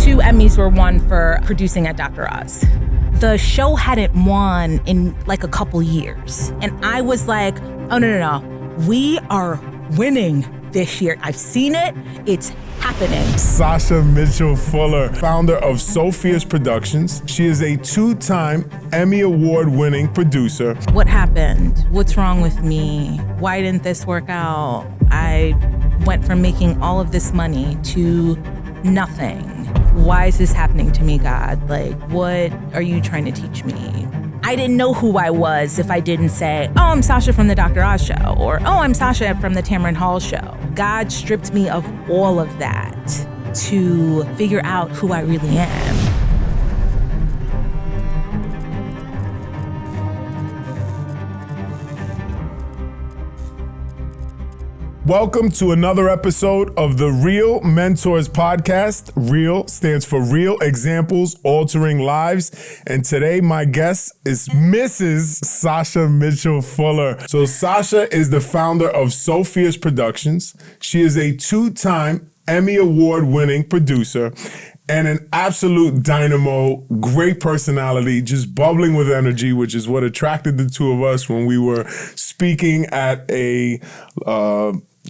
2 Emmys were won for producing at Dr. Oz. The show hadn't won in like a couple years. And I was like, oh, no. We are winning this year. I've seen it. It's happening. Sasha Mitchell-Fuller, founder of So Fierce Productions. She is a 2-time Emmy Award-winning producer. What happened? What's wrong with me? Why didn't this work out? I went from making all of this money to nothing. Why is this happening to me, God? Like, what are you trying to teach me? I didn't know who I was if I didn't say, oh, I'm Sasha from the Dr. Oz show, or oh, I'm Sasha from the Tamron Hall show. God stripped me of all of that to figure out who I really am. Welcome to another episode of the Real Mentors Podcast. Real stands for Real Examples Altering Lives. And today my guest is Mrs. Sasha Mitchell-Fuller. So Sasha is the founder of So Fierce Productions. She is a 2-time Emmy Award-winning producer and an absolute dynamo, great personality, just bubbling with energy, which is what attracted the two of us when we were speaking at a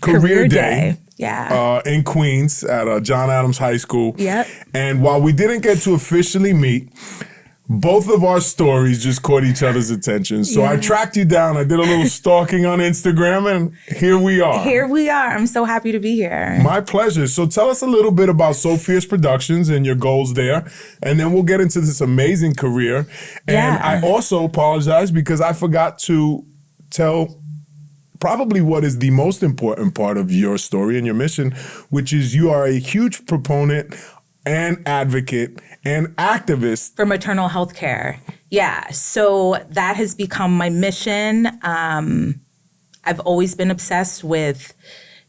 career day. Yeah. In Queens at John Adams High School. Yep. And while we didn't get to officially meet, both of our stories just caught each other's attention. So I tracked you down. I did a little stalking on Instagram, and here we are. Here we are. I'm so happy to be here. My pleasure. So tell us a little bit about So Fierce Productions and your goals there, and then we'll get into this amazing career. And I also apologize because I forgot to tell probably what is the most important part of your story and your mission, which is you are a huge proponent and advocate and activist for maternal health care. Yeah, so that has become my mission. I've always been obsessed with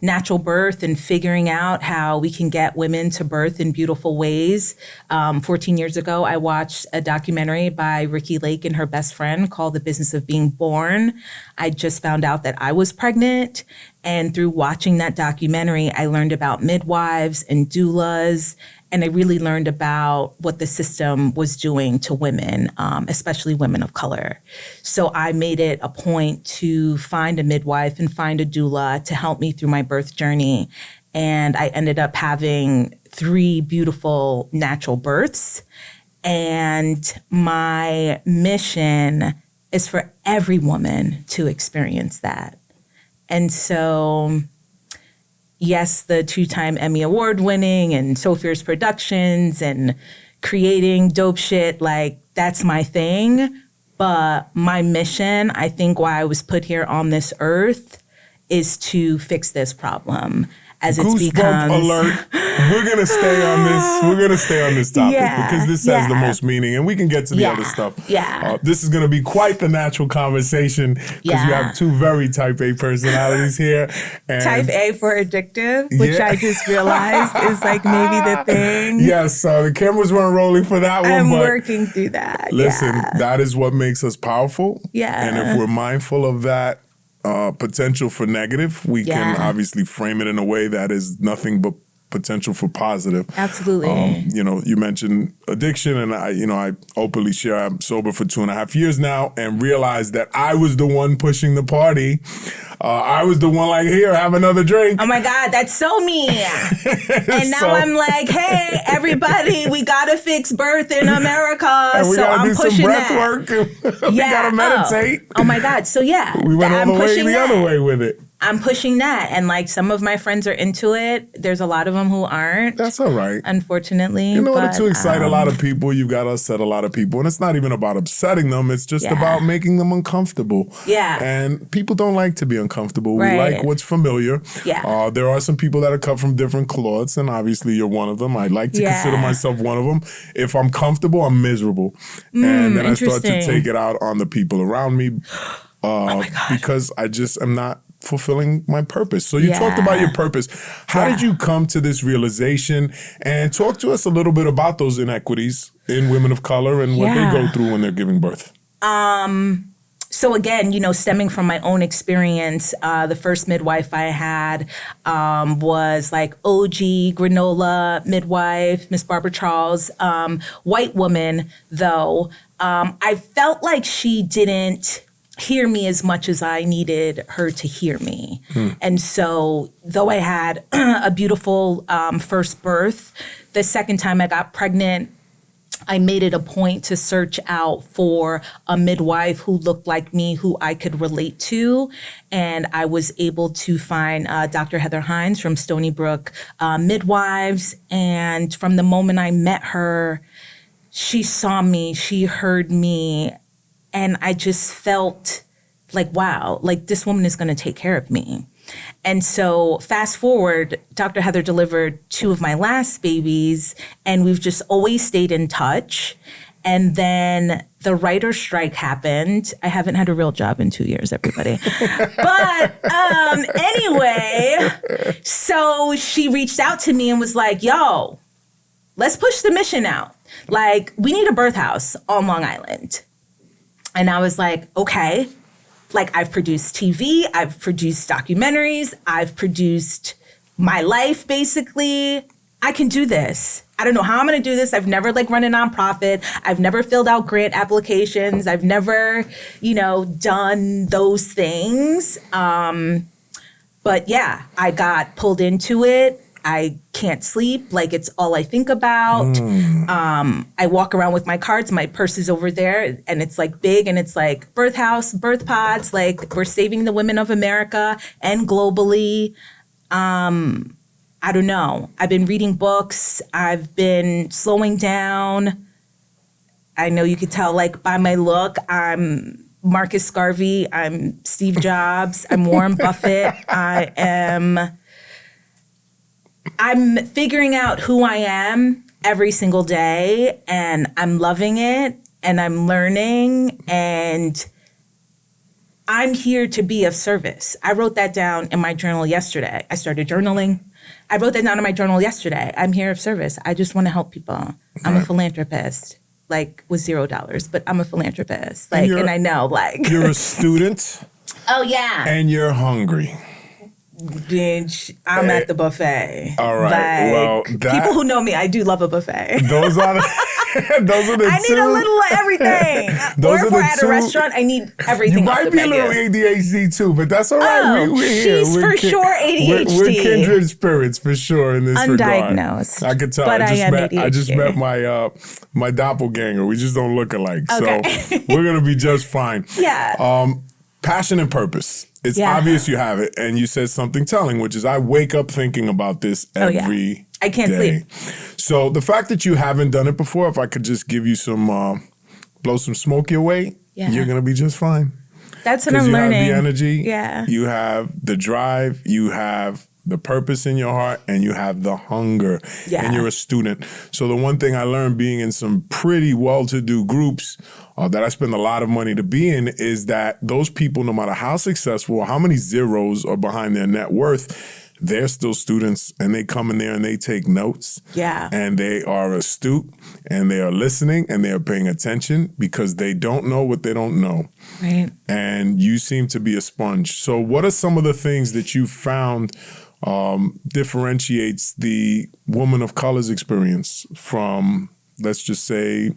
natural birth and figuring out how we can get women to birth in beautiful ways. 14 years ago, I watched a documentary by Ricki Lake and her best friend called The Business of Being Born. I just found out that I was pregnant. And through watching that documentary, I learned about midwives and doulas. And I really learned about what the system was doing to women, especially women of color. So I made it a point to find a midwife and find a doula to help me through my birth journey. And I ended up having 3 beautiful natural births. And my mission is for every woman to experience that. And so yes, the 2-time Emmy Award winning and So Fierce Productions and creating dope shit, like that's my thing. But my mission, I think why I was put here on this earth is to fix this problem as it's becomes. Alert. We're gonna stay on this. We're gonna stay on this topic because this has the most meaning, and we can get to the other stuff. Yeah. This is gonna be quite the natural conversation because you have 2 very Type A personalities here. And Type A for addictive, which I just realized is like maybe the thing. Yes, the cameras weren't rolling for that one. I'm working through that. Listen, that is what makes us powerful. Yeah. And if we're mindful of that potential for negative, we can obviously frame it in a way that is nothing but potential for positive. Absolutely. You mentioned addiction, and I openly share I'm sober for 2.5 years now, and realized that I was the one pushing the party. I was the one like, here, have another drink. Oh my God, that's so me. And now I'm like, hey, everybody, we gotta fix birth in America. And we so gotta I'm do pushing some breath that. work. We gotta meditate. Oh my God, so yeah. We went all the way the other way with it. I'm pushing that. And like some of my friends are into it. There's a lot of them who aren't. That's all right. Unfortunately. In order to excite a lot of people, you've got to upset a lot of people. And it's not even about upsetting them. It's just about making them uncomfortable. Yeah. And people don't like to be uncomfortable. Right. We like what's familiar. Yeah. There are some people that are cut from different cloths, and obviously you're one of them. I like to consider myself one of them. If I'm comfortable, I'm miserable. And then I start to take it out on the people around me because I just am not fulfilling my purpose. So you talked about your purpose. How did you come to this realization? And talk to us a little bit about those inequities in women of color and what they go through when they're giving birth. So again, stemming from my own experience, the first midwife I had was like OG granola midwife, Miss Barbara Charles, white woman, though. I felt like she didn't hear me as much as I needed her to hear me. And so though I had a beautiful first birth, the second time I got pregnant, I made it a point to search out for a midwife who looked like me, who I could relate to. And I was able to find Dr. Heather Hines from Stony Brook Midwives. And from the moment I met her, she saw me, she heard me, and I just felt like, wow, like this woman is going to take care of me. And so fast forward, Dr. Heather delivered 2 of my last babies, and we've just always stayed in touch. And then the writer's strike happened. I haven't had a real job in 2 years, everybody. But anyway, so she reached out to me and was like, yo, let's push the mission out. Like, we need a birth house on Long Island. And I was like, okay. Like, I've produced TV, I've produced documentaries, I've produced my life, basically. I can do this. I don't know how I'm going to do this. I've never, run a nonprofit. I've never filled out grant applications. I've never, done those things. But, yeah, I got pulled into it. I can't sleep. It's all I think about. I walk around with my cards. My purse is over there, and it's big, and it's birth house, birth pods. We're saving the women of America and globally. I don't know. I've been reading books. I've been slowing down. I know you could tell by my look, I'm Marcus Garvey. I'm Steve Jobs. I'm Warren Buffett. I'm figuring out who I am every single day, and I'm loving it, and I'm learning, and I'm here to be of service. I wrote that down in my journal yesterday. I started journaling. I wrote that down in my journal yesterday. I'm here of service. I just want to help people. I'm a philanthropist, with $0, but I'm a philanthropist. And I know, You're a student. Oh, yeah. And you're hungry. Bitch, I'm at the buffet. All right. People who know me, I do love a buffet. Those are the I need a little of everything. Or if we're at a restaurant, I need everything. You might be a little ADHD too, but that's all right. We're here. She's for sure ADHD. We're kindred spirits for sure in this Undiagnosed, regard. I could tell. But I just met my doppelganger. We just don't look alike, okay. So we're gonna be just fine. Yeah. Passion and purpose. It's obvious you have it, and you said something telling, which is I wake up thinking about this every I can't day. sleep. So the fact that you haven't done it before, if I could just give you some, blow some smoke your way, you're going to be just fine. That's what I'm learning. You have the energy. Yeah. You have the drive. You have the purpose in your heart, and you have the hunger. Yeah. And you're a student. So the one thing I learned being in some pretty well-to-do groups that I spend a lot of money to be in is that those people, no matter how successful or how many zeros are behind their net worth, they're still students, and they come in there and they take notes. Yeah. And they are astute, and they are listening, and they are paying attention because they don't know what they don't know. Right. And you seem to be a sponge. So what are some of the things that you found differentiates the woman of color's experience from, let's just say,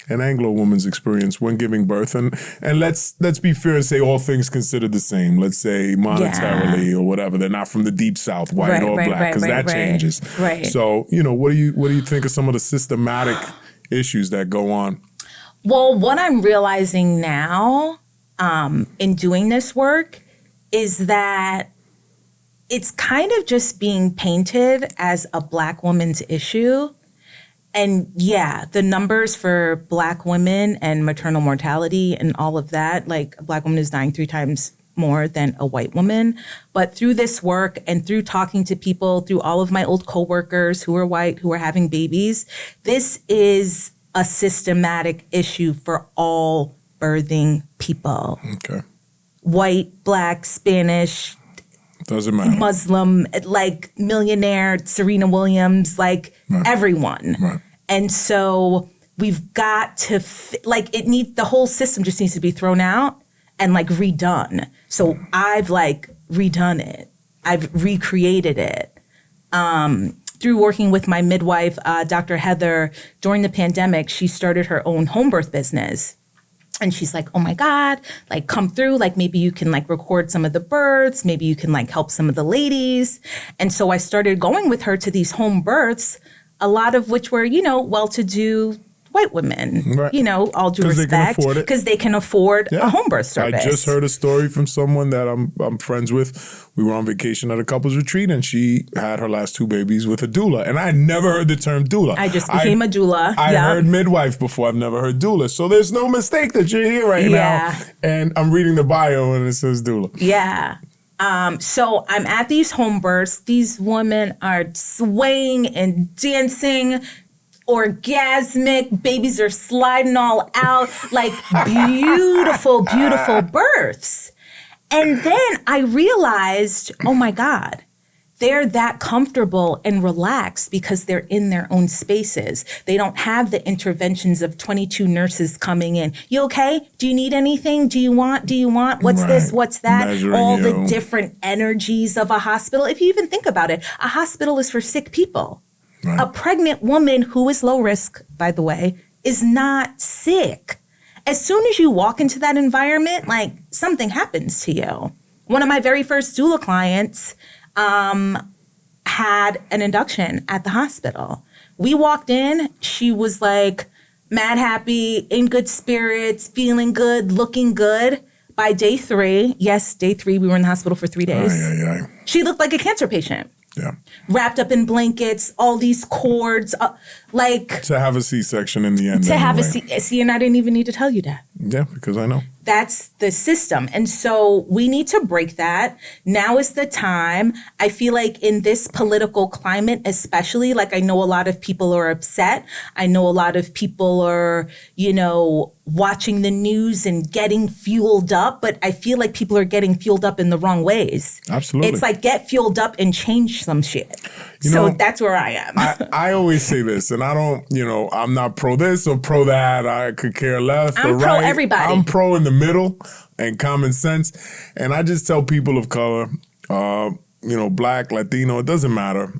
an Anglo woman's experience when giving birth? And let's be fair and say all things considered the same. Let's say monetarily or whatever. They're not from the deep South, white or black, because that changes. Right. So, what do you think of some of the systematic issues that go on? Well, what I'm realizing now in doing this work is that it's kind of just being painted as a Black woman's issue. And yeah, the numbers for Black women and maternal mortality and all of that, a Black woman is dying 3 times more than a white woman. But through this work and through talking to people, through all of my old coworkers who are white, who are having babies, this is a systematic issue for all birthing people. Okay. White, Black, Spanish, doesn't matter. Muslim, millionaire, Serena Williams, everyone. Right. And so we've got to, the whole system just needs to be thrown out, and like redone. So I've like redone it. I've recreated it. Through working with my midwife, Dr. Heather, during the pandemic, she started her own home birth business. And she's like, oh my God, like come through, like maybe you can like record some of the births, maybe you can like help some of the ladies. And so I started going with her to these home births, a lot of which were, you know, well-to-do white women, right. You know, all due respect, because they can afford a home birth service. I just heard a story from someone that I'm friends with. We were on vacation at a couples retreat, and she had her last 2 babies with a doula. And I had never heard the term doula. I just became a doula. I heard midwife before. I've never heard doula. So there's no mistake that you're here right now. And I'm reading the bio, and it says doula. Yeah. So I'm at these home births. These women are swaying and dancing, orgasmic, babies are sliding all out, like beautiful, beautiful births. And then I realized, oh my God, they're that comfortable and relaxed because they're in their own spaces. They don't have the interventions of 22 nurses coming in. You okay? Do you need anything? Do you want? What's this? What's that? All the different energies of a hospital. If you even think about it, a hospital is for sick people. Right. A pregnant woman who is low risk, by the way, is not sick. As soon as you walk into that environment, like something happens to you. One of my very first doula clients had an induction at the hospital. We walked in, she was like mad happy, in good spirits, feeling good, looking good. By day 3, we were in the hospital for 3 days. She looked like a cancer patient. Yeah. Wrapped up in blankets, all these cords, like... To have a C-section in the end. To have a C, and I didn't even need to tell you that. Yeah, because I know. That's the system. And so we need to break that. Now is the time. I feel like in this political climate, especially, like I know a lot of people are upset. I know a lot of people are, you know, watching the news and getting fueled up. But I feel like people are getting fueled up in the wrong ways. Absolutely. It's like get fueled up and change some shit. So that's where I am. I always say this, and I don't, you know, I'm not pro this or pro that. I could care left or right. I'm pro everybody. I'm pro in the middle and common sense. And I just tell people of color, you know, Black, Latino, it doesn't matter.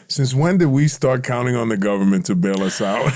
Since when did we start counting on the government to bail us out?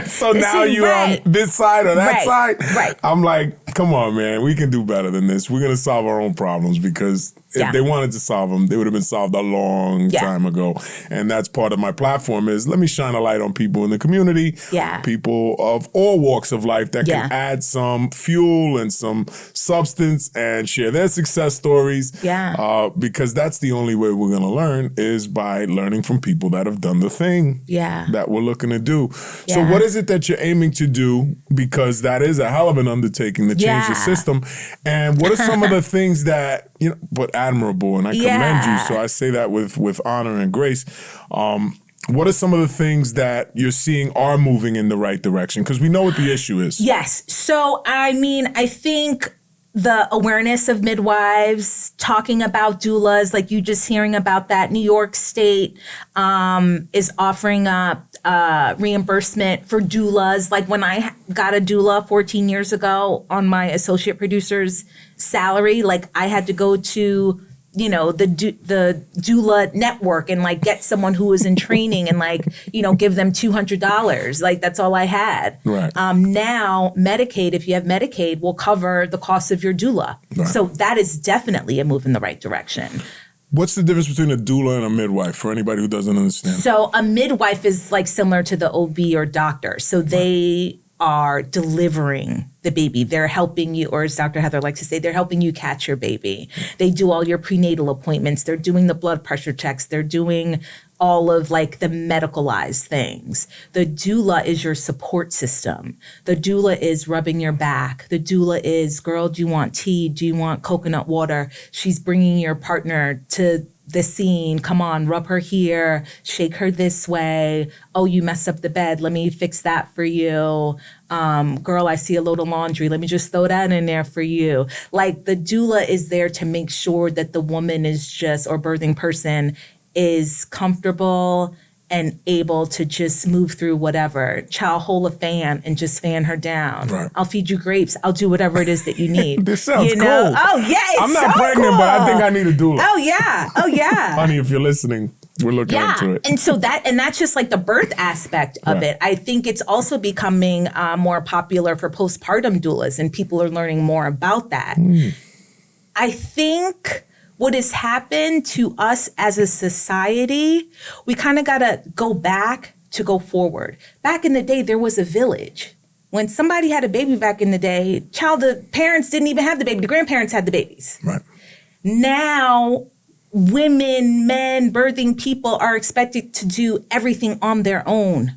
So now you're on this side or that side? Right. I'm like, come on, man, we can do better than this. We're going to solve our own problems because if they wanted to solve them, they would have been solved a long time ago. And that's part of my platform is let me shine a light on people in the community, people of all walks of life that can add some fuel and some substance and share their success stories. Because that's the only way we're going to learn is by learning from people that have done the thing that we're looking to do. So what is it that you're aiming to do? Because that is a hell of an undertaking to change the system. And what are some of the things that, you know, but admirable, and I commend you. So I say that with honor and grace. What are some of the things that you're seeing are moving in the right direction? Because we know what the issue is. Yes. So, I mean, I think the awareness of midwives, talking about doulas, like you just hearing about that. New York State is offering up reimbursement for doulas. Like when I got a doula 14 years ago on my associate producer's salary, like I had to go to, you know, the doula network and like get someone who was in training and like, you know, give them $200. Like that's all I had. Right. Now Medicaid, if you have Medicaid, will cover the cost of your doula. Right. So that is definitely a move in the right direction. What's the difference between a doula and a midwife for anybody who doesn't understand? So a midwife is like similar to the OB or doctor. So they are delivering the baby. They're helping you, or as Dr. Heather likes to say, they're helping you catch your baby. They do all your prenatal appointments. They're doing the blood pressure checks. They're doing all of like the medicalized things. The doula is your support system. The doula is rubbing your back. The doula is, girl, do you want tea? Do you want coconut water? She's bringing your partner to the scene. Come on, rub her here, shake her this way. Oh, you messed up the bed. Let me fix that for you. Girl, I see a load of laundry. Let me just throw that in there for you. Like the doula is there to make sure that the woman is just, or birthing person is comfortable and able to just move through whatever. Child, hold a fan and just fan her down. Right. I'll feed you grapes. I'll do whatever it is that you need. This sounds cool. Oh, yeah, it's I'm not so pregnant, cool. but I think I need a doula. Oh, yeah. Oh, yeah. Honey, if you're listening, we're looking into it. And so that's just like the birth aspect of it. I think it's also becoming more popular for postpartum doulas, and people are learning more about that. I think what has happened to us as a society, we kind of got to go back to go forward. Back in the day, there was a village. When somebody had a baby back in the day, the parents didn't even have the baby. The grandparents had the babies. Right. Now, women, men, birthing people are expected to do everything on their own.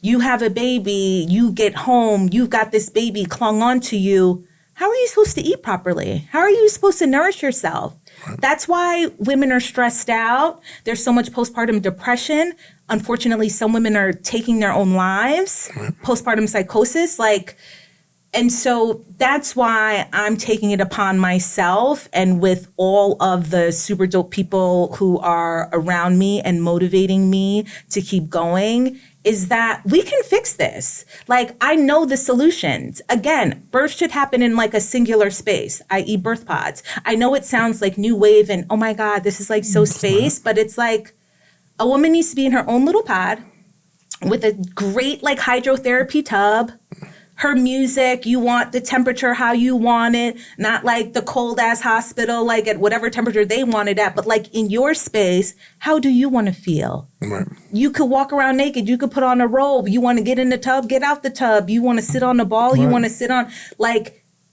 You have a baby, you get home, you've got this baby clung onto you. How are you supposed to eat properly? How are you supposed to nourish yourself? That's why women are stressed out. There's so much postpartum depression. Unfortunately, some women are taking their own lives, postpartum psychosis, and so that's why I'm taking it upon myself, and with all of the super dope people who are around me and motivating me to keep going, is that we can fix this. I know the solutions. Again, birth should happen in a singular space, i.e. birth pods. I know it sounds like new wave and, oh my God, this is so space, but it's a woman needs to be in her own little pod with a great hydrotherapy tub. Her music, you want the temperature how you want it, not the cold ass hospital, at whatever temperature they want it at, but in your space, how do you want to feel? Right. You could walk around naked, you could put on a robe, you want to get in the tub, get out the tub, you want to sit on the ball, you want to sit on,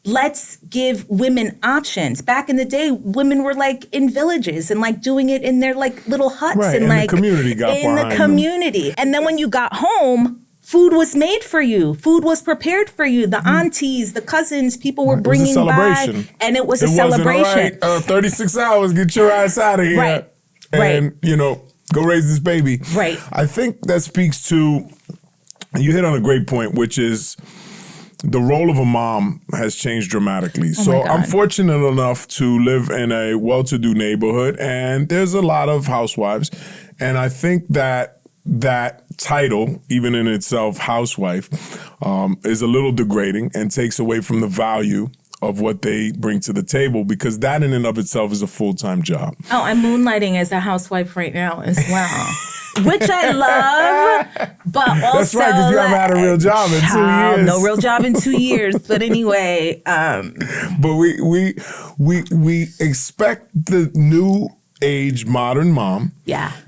let's give women options. Back in the day, women were in villages and doing it in their little huts and the community got in the community. Them. And then when you got home, food was made for you. Food was prepared for you. The aunties, the cousins, people were bringing by, and it was a celebration. 36 hours, get your ass out of here, and go raise this baby. Right. I think that speaks to, you hit on a great point, which is the role of a mom has changed dramatically. So I'm fortunate enough to live in a well-to-do neighborhood, and there's a lot of housewives, and I think that title, even in itself, housewife, is a little degrading and takes away from the value of what they bring to the table, because that in and of itself is a full-time job. Oh, I'm moonlighting as a housewife right now as well, which I love, but also... That's right, because you haven't had a real job in 2 years. No real job in 2 years, but anyway. But we expect the new age modern mom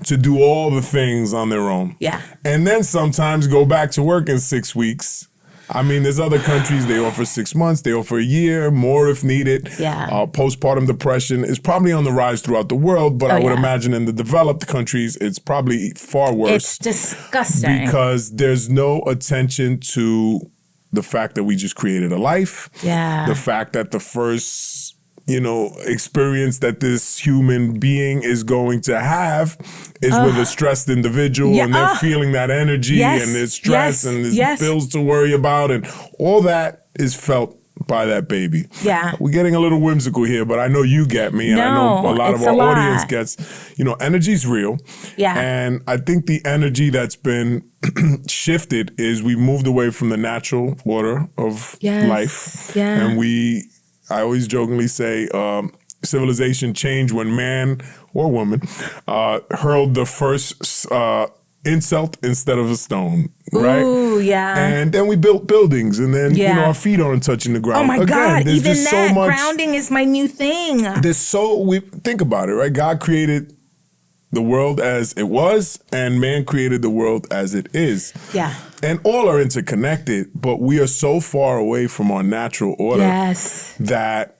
to do all the things on their own. Yeah. And then sometimes go back to work in 6 weeks. I mean, there's other countries, they offer 6 months, they offer a year, more if needed. Yeah. Postpartum depression is probably on the rise throughout the world, but I would imagine in the developed countries, it's probably far worse. It's disgusting. Because there's no attention to the fact that we just created a life. Yeah. The fact that the first experience that this human being is going to have is with a stressed individual, and they're feeling that energy and there's stress and there's bills to worry about, and all that is felt by that baby. Yeah. We're getting a little whimsical here, but I know you get me, and I know a lot of our audience gets, energy's real. Yeah. And I think the energy that's been shifted is we moved away from the natural order of life. Yeah. And I always jokingly say civilization changed when man or woman hurled the first insult instead of a stone, right? Ooh, yeah. And then we built buildings, and then our feet aren't touching the ground. Oh my God, even that, so much, grounding is my new thing. Think about it, right? God created the world as it was, and man created the world as it is. Yeah. And all are interconnected, but we are so far away from our natural order that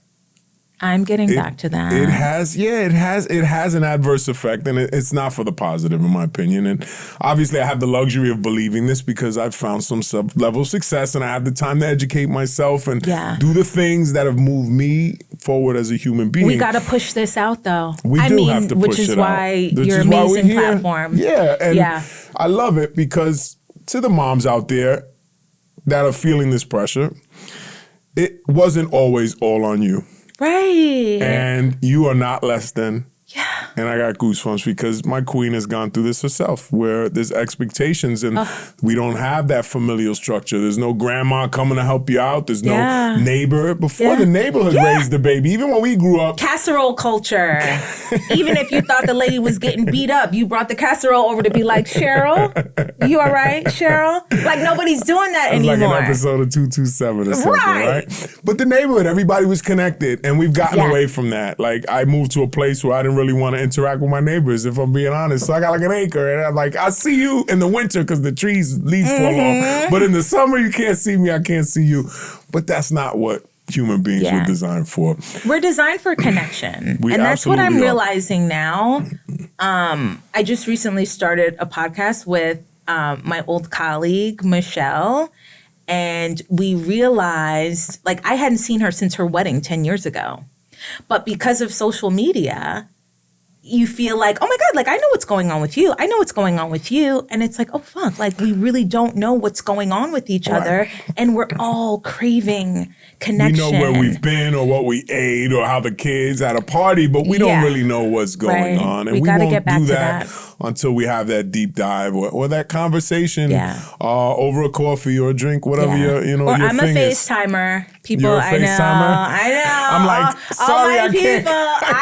I'm getting back to that. It has an adverse effect, and it's not for the positive, in my opinion. And obviously, I have the luxury of believing this because I've found some level of success, and I have the time to educate myself and do the things that have moved me forward as a human being. We got to push this out, though. We do have to push it out. Which is why your amazing platform. Yeah, and I love it because to the moms out there that are feeling this pressure, it wasn't always all on you. Right. And you are not less than. Yeah. And I got goosebumps because my queen has gone through this herself, where there's expectations and we don't have that familial structure. There's no grandma coming to help you out. There's no neighbor. Before the neighborhood raised the baby, even when we grew up. Casserole culture. Even if you thought the lady was getting beat up, you brought the casserole over to be like, Cheryl, you all right, Cheryl? Like, nobody's doing that anymore. Like an episode of 227 or something, right? But the neighborhood, everybody was connected, and we've gotten away from that. Like, I moved to a place where I didn't really want to interact with my neighbors, if I'm being honest. So I got like an acre, and I'm like, I see you in the winter because the leaves fall off. But in the summer, you can't see me, I can't see you. But that's not what human beings were designed for. We're designed for connection. And that's what I'm realizing now. I just recently started a podcast with my old colleague, Michelle, and we realized, like, I hadn't seen her since her wedding 10 years ago. But because of social media, you feel like, oh my God, like, I know what's going on with you. I know what's going on with you. And it's like, oh fuck, like, we really don't know what's going on with each other. And we're all craving connection. We know where we've been or what we ate or how the kids had a party, but we don't really know what's going on. And we won't get back do that until we have that deep dive or that conversation over a coffee or a drink, whatever your I'm thing a FaceTimer. People, You're a I know. I'm like, sorry, I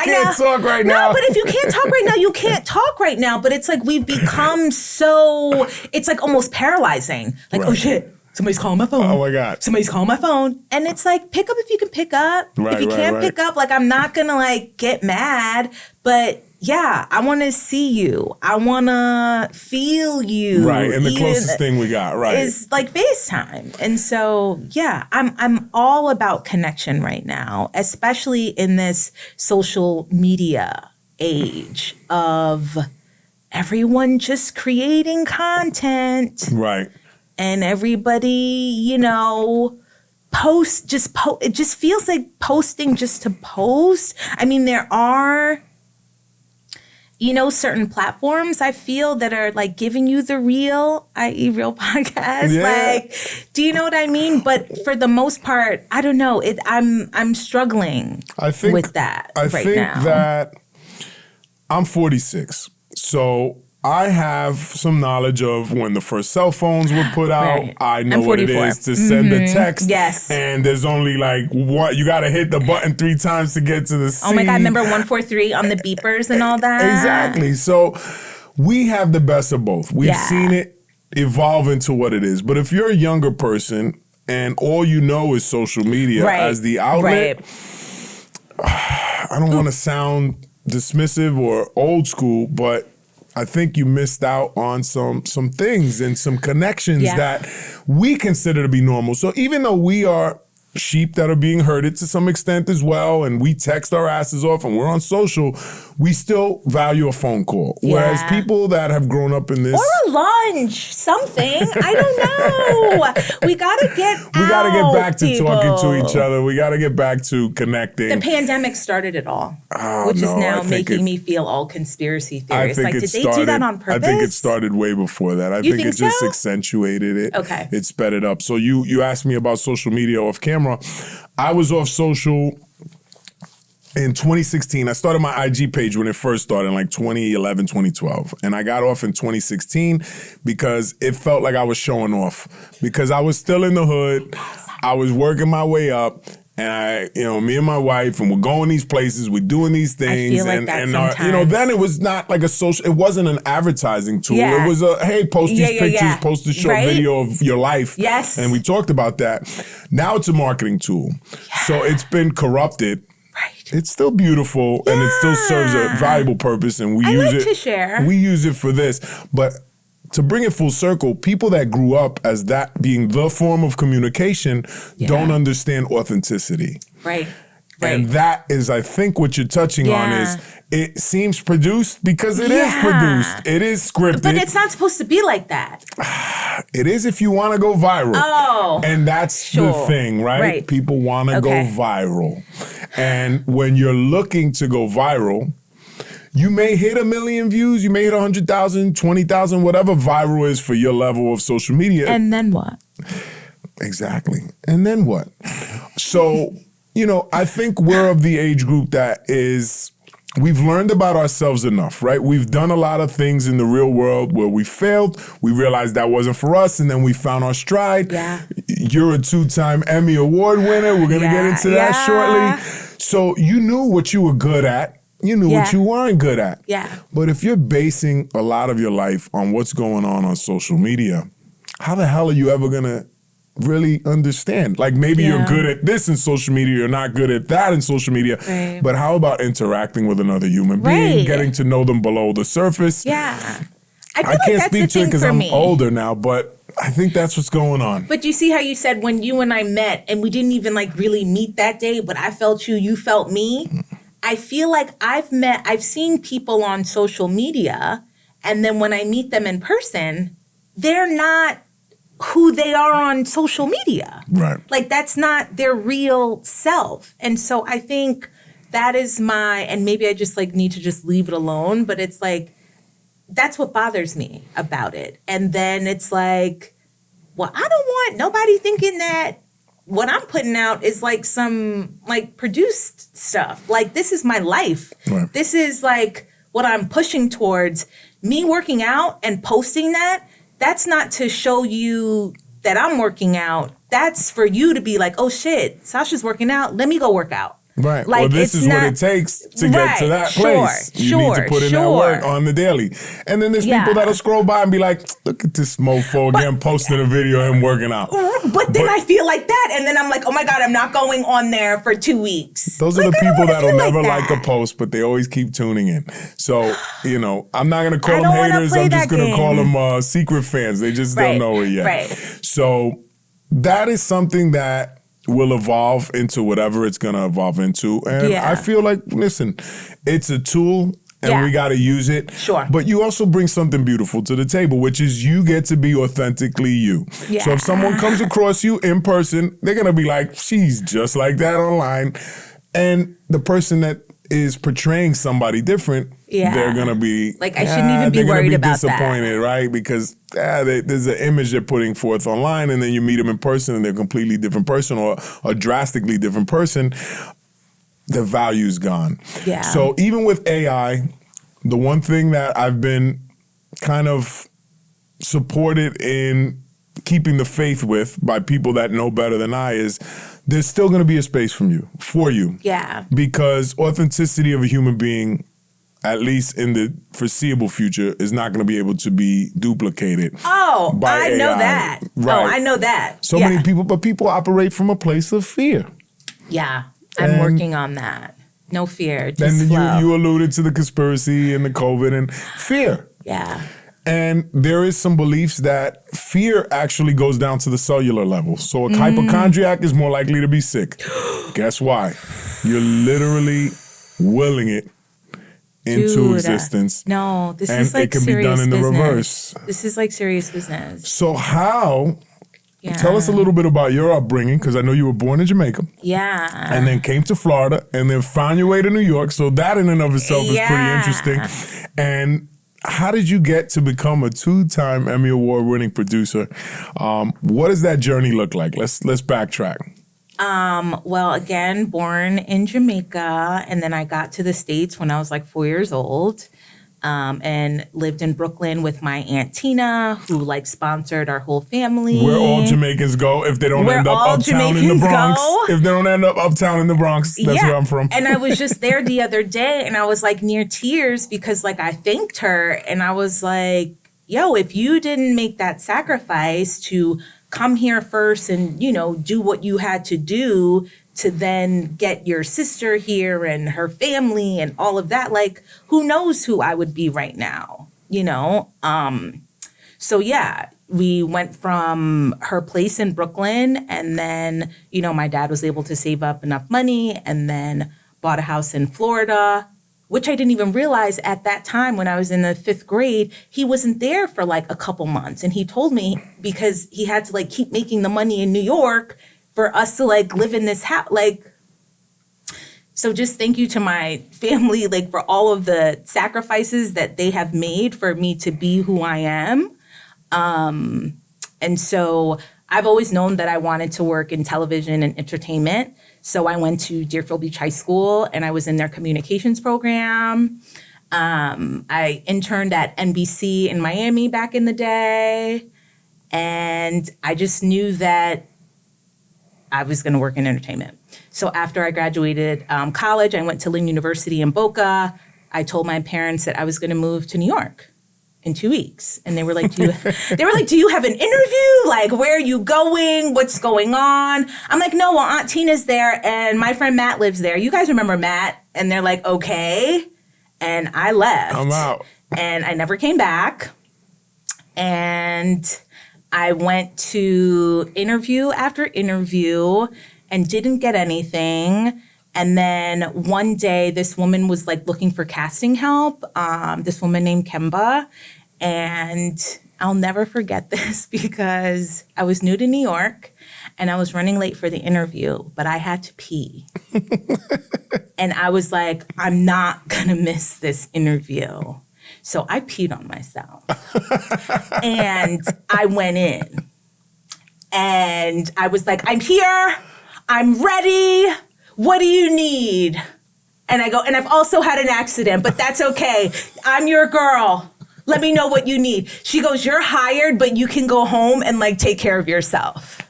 can't talk right now. No, but if you can't talk right now, you can't talk right now. But it's like we've become so, it's like almost paralyzing. Like, oh shit. Somebody's calling my phone. Oh my God. Somebody's calling my phone. And it's like, pick up if you can pick up. If you can't pick up, like, I'm not going to like get mad. But yeah, I want to see you. I want to feel you. Right. And the closest thing we got, is like FaceTime. And so, yeah, I'm all about connection right now, especially in this social media age of everyone just creating content. Right. And everybody, it just feels like posting just to post. I mean, there are, certain platforms I feel that are like giving you the real, i.e. real podcast. Yeah. Like, do you know what I mean? But for the most part, I don't know. I'm struggling with that I think that I'm 46. So I have some knowledge of when the first cell phones were put out. Right. I know what it is to send a text. Yes. And there's only like you got to hit the button 3 times to get to the scene. Oh my God, remember 143 on the beepers and all that? Exactly. So we have the best of both. We've seen it evolve into what it is. But if you're a younger person and all you know is social media as the outlet, I don't want to sound dismissive or old school, but I think you missed out on some things and some connections that we consider to be normal. So even though we are sheep that are being herded to some extent as well, and we text our asses off and we're on social, we still value a phone call. Whereas people that have grown up in this... Or a lunch, something. I don't know. We got to get back to talking to each other. We got to get back to connecting. The pandemic started it all, which is now making me feel all conspiracy theories. Like, did they do that on purpose? I think it started way before that. I think it just accentuated it. Okay. It sped it up. So you asked me about social media off camera. I was off social in 2016. I started my IG page when it first started in like 2011, 2012. And I got off in 2016 because it felt like I was showing off. Because I was still in the hood. I was working my way up. And me and my wife, and we're going these places, we're doing these things. I feel like that sometimes. Then it was not like it wasn't an advertising tool. It was hey, post these pictures, post a short video of your life. Yes. And we talked about that. Now it's a marketing tool. Yeah. So it's been corrupted. Right. It's still beautiful and it still serves a valuable purpose, and we use it to share. We use it for this. But to bring it full circle, people that grew up as that being the form of communication don't understand authenticity. Right. And that is, I think, what you're touching on is it seems produced because it is produced. It is scripted. But it's not supposed to be like that. It is if you want to go viral. Oh. And that's the thing, right? People want to go viral. And when you're looking to go viral, you may hit 1 million views, you may hit 100,000, 20,000, whatever viral is for your level of social media. And then what? Exactly. And then what? So, I think we're of the age group that is we've learned about ourselves enough, right? We've done a lot of things in the real world where we failed. We realized that wasn't for us, and then we found our stride. Yeah. You're a 2-time Emmy Award winner. We're going to get into that shortly. So you knew what you were good at. You knew what you weren't good at. Yeah. But if you're basing a lot of your life on what's going on social media, how the hell are you ever going to really understand? Like maybe you're good at this in social media, you're not good at that in social media. Right. But how about interacting with another human being, getting to know them below the surface? Yeah. I can't speak to it because I'm older now, but I think that's what's going on. But you see how you said when you and I met and we didn't even like really meet that day, but I felt you, you felt me. I feel like I've seen people on social media, and then when I meet them in person, they're not who they are on social media. Right. Like that's not their real self. And so I think that is and maybe I just like need to just leave it alone, but it's like, that's what bothers me about it. And then it's like, well, I don't want nobody thinking that what I'm putting out is like some like produced stuff. Like this is my life. Right. This is like what I'm pushing towards. Me working out and posting that's not to show you that I'm working out. That's for you to be like, oh shit, Sasha's working out. Let me go work out. Right. Like, well, this is what it takes to get to that place. You need to put in that work on the daily. And then there's people that'll scroll by and be like, look at this mofo again posting a video of him working out. But then I feel like that. And then I'm like, oh my God, I'm not going on there for 2 weeks. Those are the people that'll never like a post, but they always keep tuning in. So, you know, I'm not going to call them haters. I'm just going to call them secret fans. They just don't know it yet. Right. So that is something that will evolve into whatever it's going to evolve into. And I feel like, listen, it's a tool and we got to use it. Sure. But you also bring something beautiful to the table, which is you get to be authentically you. Yeah. So if someone comes across you in person, they're going to be like, she's just like that online. And the person that is portraying somebody different, they're going to be like, I shouldn't even be worried about that. Disappointed, right? Because there's an image they're putting forth online, and then you meet them in person and they're a completely different person or a drastically different person. The value's gone. Yeah. So even with AI, the one thing that I've been kind of supported in keeping the faith with by people that know better than I is there's still going to be a space for you. Yeah. Because authenticity of a human being, at least in the foreseeable future, is not going to be able to be duplicated. Oh, by I AI. know that. Right. Oh, I know that. So many people, but people operate from a place of fear. Yeah, I'm working on that. No fear, just and flow. you alluded to the conspiracy and the COVID and fear. Yeah. And there is some beliefs that fear actually goes down to the cellular level. So a hypochondriac is more likely to be sick. Guess why? You're literally willing it into existence. No, this is like it can serious be done in the business. reverse. This is like serious business. So how? Yeah. Tell us a little bit about your upbringing, because I know you were born in Jamaica. Yeah. And then came to Florida and then found your way to New York. So that in and of itself is pretty interesting. And how did you get to become a 2-time Emmy Award winning producer? What does that journey look like? Let's backtrack. Well, again, born in Jamaica, and then I got to the States when I was like 4 years old, and lived in Brooklyn with my Aunt Tina, who like sponsored our whole family. Where all Jamaicans go if they don't end up uptown in the Bronx. If they don't end up uptown in the Bronx, that's where I'm from. And I was just there the other day, and I was like near tears because like I thanked her, and I was like, yo, if you didn't make that sacrifice to come here first and, you know, do what you had to do to then get your sister here and her family and all of that, like, who knows who I would be right now, you know? So yeah, we went from her place in Brooklyn, and then, you know, my dad was able to save up enough money and then bought a house in Florida, which I didn't even realize at that time when I was in the 5th grade. He wasn't there for like a couple months. And he told me because he had to like keep making the money in New York for us to like live in this house. Like, so just thank you to my family, like for all of the sacrifices that they have made for me to be who I am. And so I've always known that I wanted to work in television and entertainment. So I went to Deerfield Beach High School and I was in their communications program. I interned at NBC in Miami back in the day. And I just knew that I was going to work in entertainment. So after I graduated college, I went to Lynn University in Boca. I told my parents that I was going to move to New York in 2 weeks. And they were like, do you have an interview? Like, where are you going? What's going on? I'm like, no, well, Aunt Tina's there and my friend Matt lives there. You guys remember Matt? And they're like, okay. And I left. I'm out. And I never came back. And I went to interview after interview and didn't get anything. And then one day, this woman was like looking for casting help, this woman named Kemba. And I'll never forget this because I was new to New York and I was running late for the interview, but I had to pee. And I was like, I'm not going to miss this interview. So I peed on myself. And I went in. And I was like, I'm here. I'm ready. What do you need? And I go, and I've also had an accident, but that's okay. I'm your girl. Let me know what you need. She goes, you're hired, but you can go home and like take care of yourself.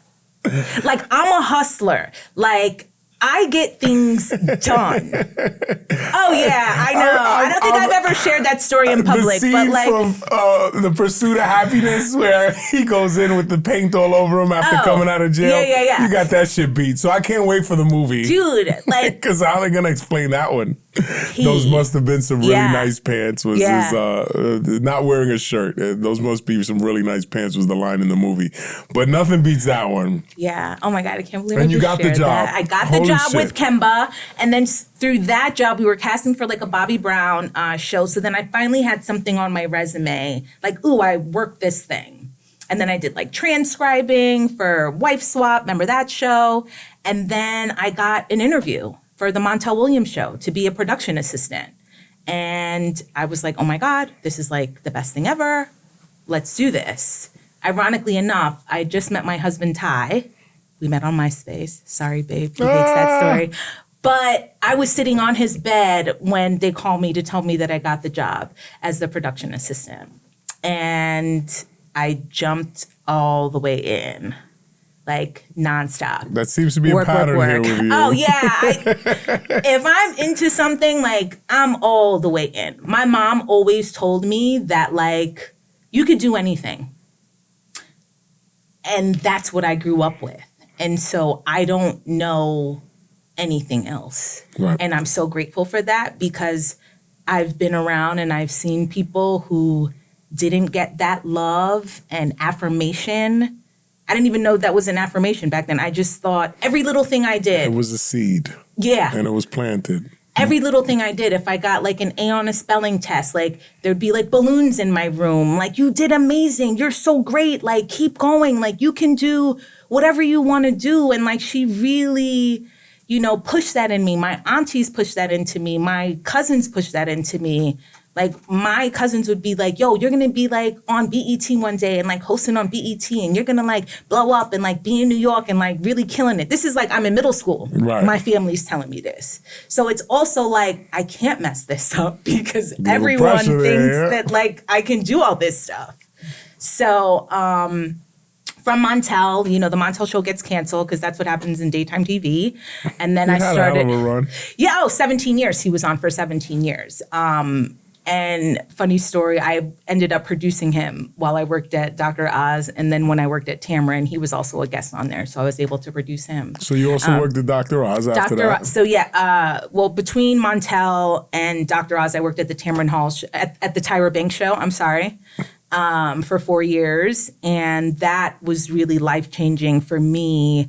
Like, I'm a hustler. Like, I get things done. Oh yeah, I know. I don't think I've ever shared that story in public. The scene but like from The Pursuit of Happiness, where he goes in with the paint all over him after coming out of jail. Yeah. You got that shit beat. So I can't wait for the movie, dude. Like, because how are they gonna explain that one? Those must have been some really nice pants. Was his not wearing a shirt? Those must be some really nice pants. Was the line in the movie? But nothing beats that one. Yeah. Oh my God, I can't believe. And you got the job. That. I got the job with Kemba, and then through that job, we were casting for like a Bobby Brown show. So then I finally had something on my resume, like, ooh, I worked this thing. And then I did like transcribing for Wife Swap. Remember that show? And then I got an interview for the Montel Williams show to be a production assistant. And I was like, oh my God, this is like the best thing ever. Let's do this. Ironically enough, I just met my husband, Ty. We met on MySpace. Sorry, babe, he hates that story. But I was sitting on his bed when they called me to tell me that I got the job as the production assistant. And I jumped all the way in. Like nonstop. That seems to be a pattern here with you. Oh yeah, if I'm into something, like I'm all the way in. My mom always told me that like you could do anything, and that's what I grew up with. And so I don't know anything else, right. And I'm so grateful for that because I've been around and I've seen people who didn't get that love and affirmation. I didn't even know that was an affirmation back then. I just thought every little thing I did. It was a seed. Yeah. And it was planted. Every little thing I did, if I got like an A on a spelling test, like there'd be like balloons in my room. Like, you did amazing. You're so great. Like, keep going. Like, you can do whatever you want to do. And like, she really, you know, pushed that in me. My aunties pushed that into me. My cousins pushed that into me. Like, my cousins would be like, yo, you're going to be, like, on BET one day and, like, hosting on BET. And you're going to, like, blow up and, like, be in New York and, like, really killing it. This is, like, I'm in middle school. Right. My family's telling me this. So it's also, like, I can't mess this up because everyone thinks that, like, I can do all this stuff. So from Montel, you know, the Montel show gets canceled because that's what happens in daytime TV. And then I started. A hell of a run. Yeah, 17 years. He was on for 17 years. And funny story, I ended up producing him while I worked at Dr. Oz. And then when I worked at Tamron, he was also a guest on there. So I was able to produce him. So you also worked at Dr. Oz after that? Oz. So yeah, well, between Montel and Dr. Oz, I worked at the Tamron Hall, at the Tyra Banks show, for 4 years. And that was really life-changing for me.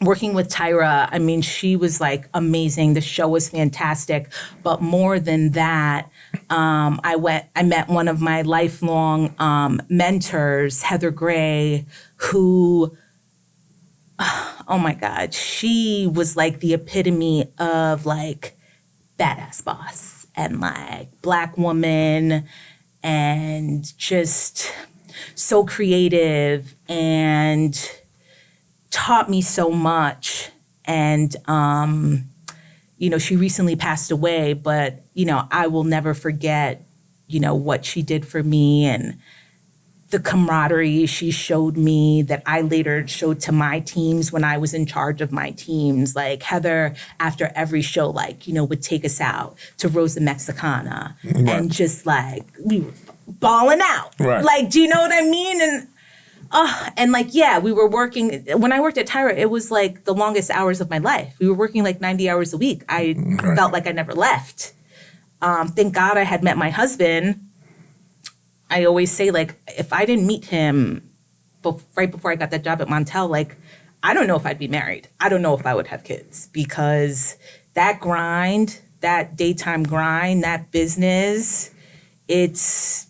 Working with Tyra, I mean, she was like amazing. The show was fantastic. But more than that, I met one of my lifelong mentors, Heather Gray, who, oh my God, she was like the epitome of like badass boss and like Black woman and just so creative and taught me so much. And, she recently passed away, but, I will never forget, what she did for me and the camaraderie she showed me that I later showed to my teams when I was in charge of my teams. Like Heather, after every show, would take us out to Rosa Mexicana and just we were balling out. Right. Do you know what I mean? And we were working. When I worked at Tyra, it was the longest hours of my life. We were working 90 hours a week. I felt like I never left. Thank God I had met my husband. I always say, if I didn't meet him right before I got that job at Montel, I don't know if I'd be married. I don't know if I would have kids, because that grind, that daytime grind, that business, it's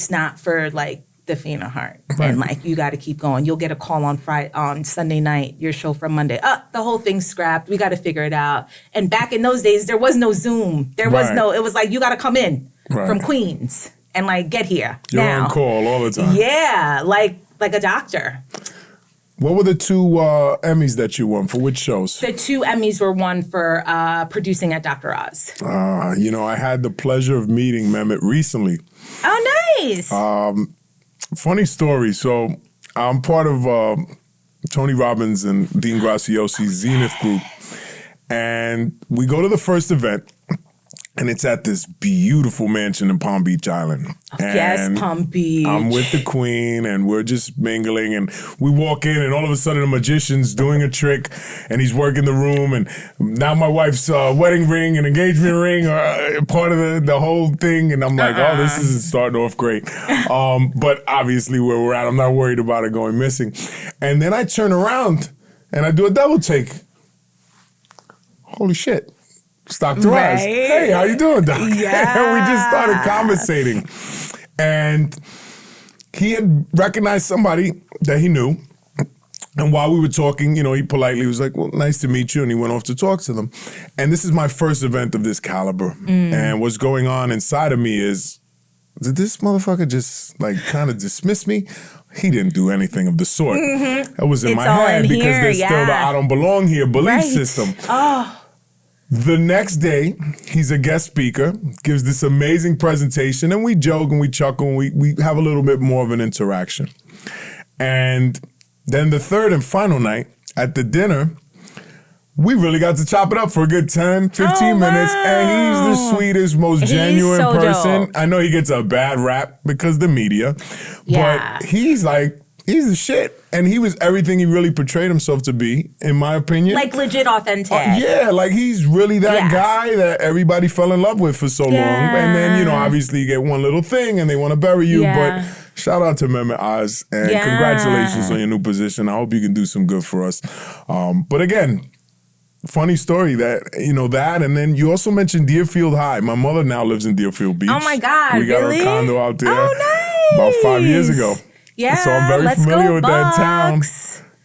not for the faint of heart. Right. And you got to keep going. You'll get a call on Sunday night, your show from Monday. The whole thing's scrapped. We got to figure it out. And back in those days, there was no Zoom. There was it was you got to come in from Queens and get here. You're now. on call all the time. Yeah, like a doctor. What were the 2 Emmys that you won for which shows? The 2 Emmys were won for producing at Dr. Oz. I had the pleasure of meeting Mehmet recently. Oh, nice. Funny story. So I'm part of Tony Robbins and Dean Graciosi's Zenith group. And we go to the first event. And it's at this beautiful mansion in Palm Beach Island. Yes, Palm Beach. I'm with the queen, and we're just mingling. And we walk in, and all of a sudden, a magician's doing a trick, and he's working the room. And now my wife's wedding ring and engagement ring are part of the whole thing. And I'm like, oh, this is starting off great. But obviously, where we're at, I'm not worried about it going missing. And then I turn around, and I do a double take. Holy shit. Dr. Oz. Hey, how you doing, Doc? Yeah. And we just started conversating. And he had recognized somebody that he knew. And while we were talking, he politely was like, well, nice to meet you. And he went off to talk to them. And this is my first event of this caliber. And what's going on inside of me is, did this motherfucker just kind of dismiss me? He didn't do anything of the sort. That was in my head because there's still the I don't belong here belief system. Oh. The next day, he's a guest speaker, gives this amazing presentation, and we joke and we chuckle and we have a little bit more of an interaction. And then the third and final night, at the dinner, we really got to chop it up for a good 10, 15 minutes, and he's the sweetest, most genuine person. Dope. I know he gets a bad rap because the media, but he's the shit. And he was everything he really portrayed himself to be, in my opinion. Legit authentic. He's really that guy that everybody fell in love with for so long. And then, obviously you get one little thing and they want to bury you. But shout out to Mehmet Oz and congratulations on your new position. I hope you can do some good for us. But again, funny story that, that. And then you also mentioned Deerfield High. My mother now lives in Deerfield Beach. Oh my God, we got really? our condo out there about 5 years ago. Yeah, so I'm very familiar with that town.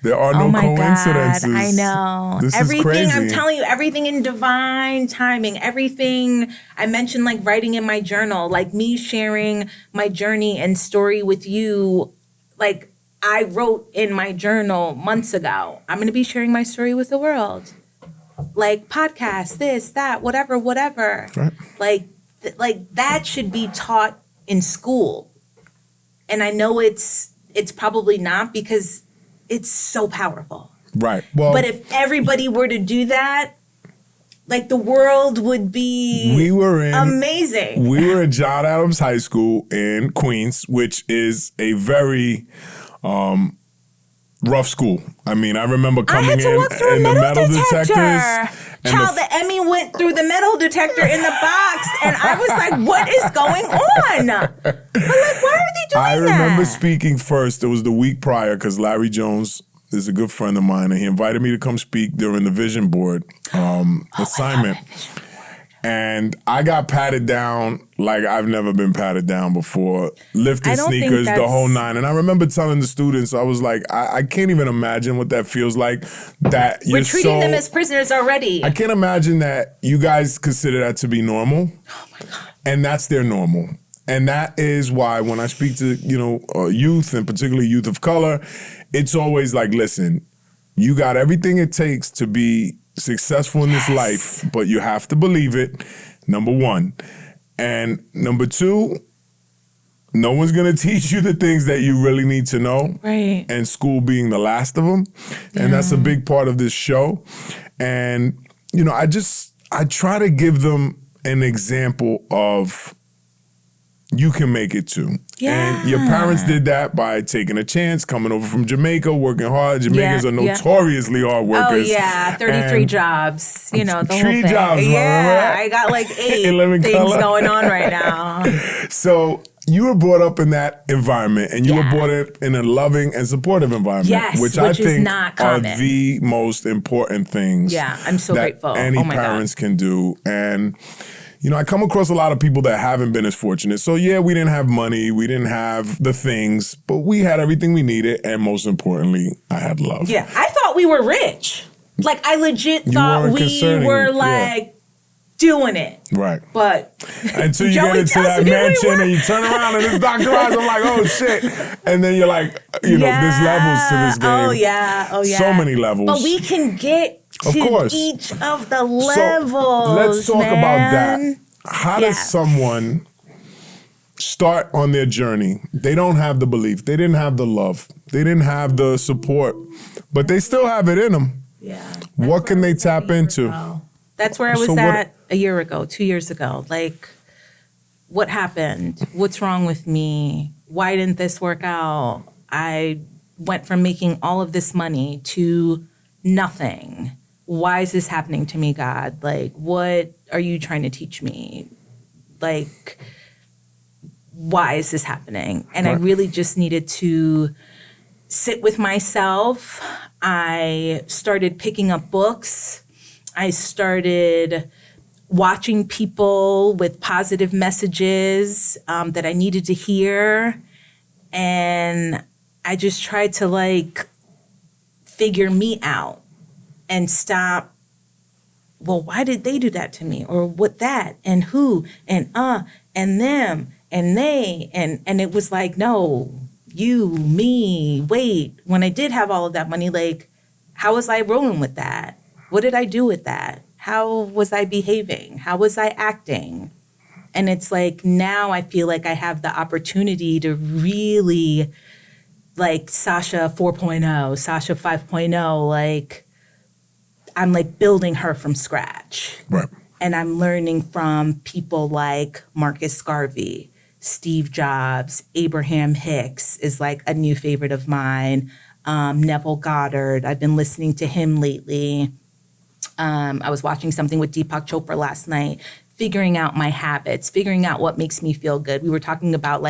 There are no coincidences. God, I know. This everything, is crazy. I'm telling you, everything in divine timing. Everything I mentioned, writing in my journal, me sharing my journey and story with you. I wrote in my journal months ago, I'm going to be sharing my story with the world. Podcast, this, that, whatever. Right. That should be taught in school. And I know it's probably not because it's so powerful. Right. Well, but if everybody were to do that, the world would be amazing. We were at John Adams High School in Queens, which is a very rough school. I mean, I remember coming in and the metal detectors. Child, the Emmy went through the metal detector in the box, and I was like, what is going on? But why are they doing that? I remember speaking first. It was the week prior because Larry Jones is a good friend of mine, and he invited me to come speak during the Vision Board assignment. And I got patted down like I've never been patted down before. Lifted sneakers, the whole nine. And I remember telling the students, I was like, I can't even imagine what that feels like. That we're treating them as prisoners already. I can't imagine that you guys consider that to be normal. Oh my God. And that's their normal. And that is why when I speak to, youth and particularly youth of color, it's always like, listen, you got everything it takes to be successful in this life, but you have to believe it, number one. And number two, no one's going to teach you the things that you really need to know. Right. And school being the last of them. And that's a big part of this show. And, I try to give them an example of you can make it too. Yeah. And your parents did that by taking a chance, coming over from Jamaica, working hard. Jamaicans are notoriously hard workers. Oh, yeah. 33 jobs. The whole thing. Jobs, yeah. I got like 8 things going on right now. So you were brought up in that environment, and you were brought up in a loving and supportive environment, which I think are the most important things. Yeah, I'm so grateful. Any parents can do. And I come across a lot of people that haven't been as fortunate. So yeah, we didn't have money, we didn't have the things, but we had everything we needed, and most importantly, I had love. Yeah, I thought we were rich. Like, I legit thought we were like doing it. Right. But until you get into that mansion and you turn around and it's Dr. Oz, I'm like, oh shit. And then you're like, there's levels to this game. Oh yeah. So many levels. But we can get to each of the levels. So let's talk about that. How does someone start on their journey? They don't have the belief. They didn't have the love. They didn't have the support. But they still have it in them. Yeah. What can they tap into? That's where I was at a year ago, 2 years ago. Like, what happened? What's wrong with me? Why didn't this work out? I went from making all of this money to nothing. Why is this happening to me, God? Like, what are you trying to teach me? Like, why is this happening? And I really just needed to sit with myself. I started picking up books. I started watching people with positive messages that I needed to hear. And I just tried to figure me out and stop. Well, why did they do that to me? Or what that? And who? And and them and they. And it was like, no, you, me, wait. When I did have all of that money, how was I rolling with that? What did I do with that? How was I behaving? How was I acting? And it's like, now I feel like I have the opportunity to really, Sasha 4.0, Sasha 5.0, I'm building her from scratch. Right. And I'm learning from people like Marcus Garvey, Steve Jobs, Abraham Hicks is a new favorite of mine. Neville Goddard, I've been listening to him lately. I was watching something with Deepak Chopra last night, figuring out my habits, figuring out what makes me feel good. We were talking about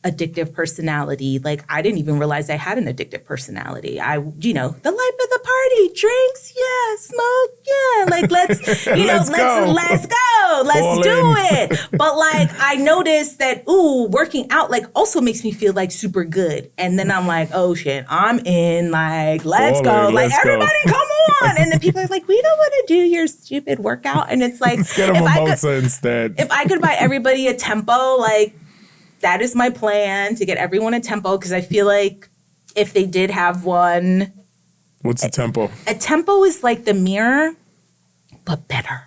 addictive personality. I didn't even realize I had an addictive personality. The life of the party, drinks, yeah, smoke, yeah. Let's, let's go. Let's do it. But I noticed that, working out also makes me feel super good. And then I'm like, oh shit, I'm in, let's go. Everybody come on. And then people are like, we don't want to do your stupid workout. And it's let's get a mimosa instead. If I could buy everybody a tempo, that is my plan, to get everyone a tempo, because I feel like if they did have one. What's a tempo? A tempo is like the mirror, but better.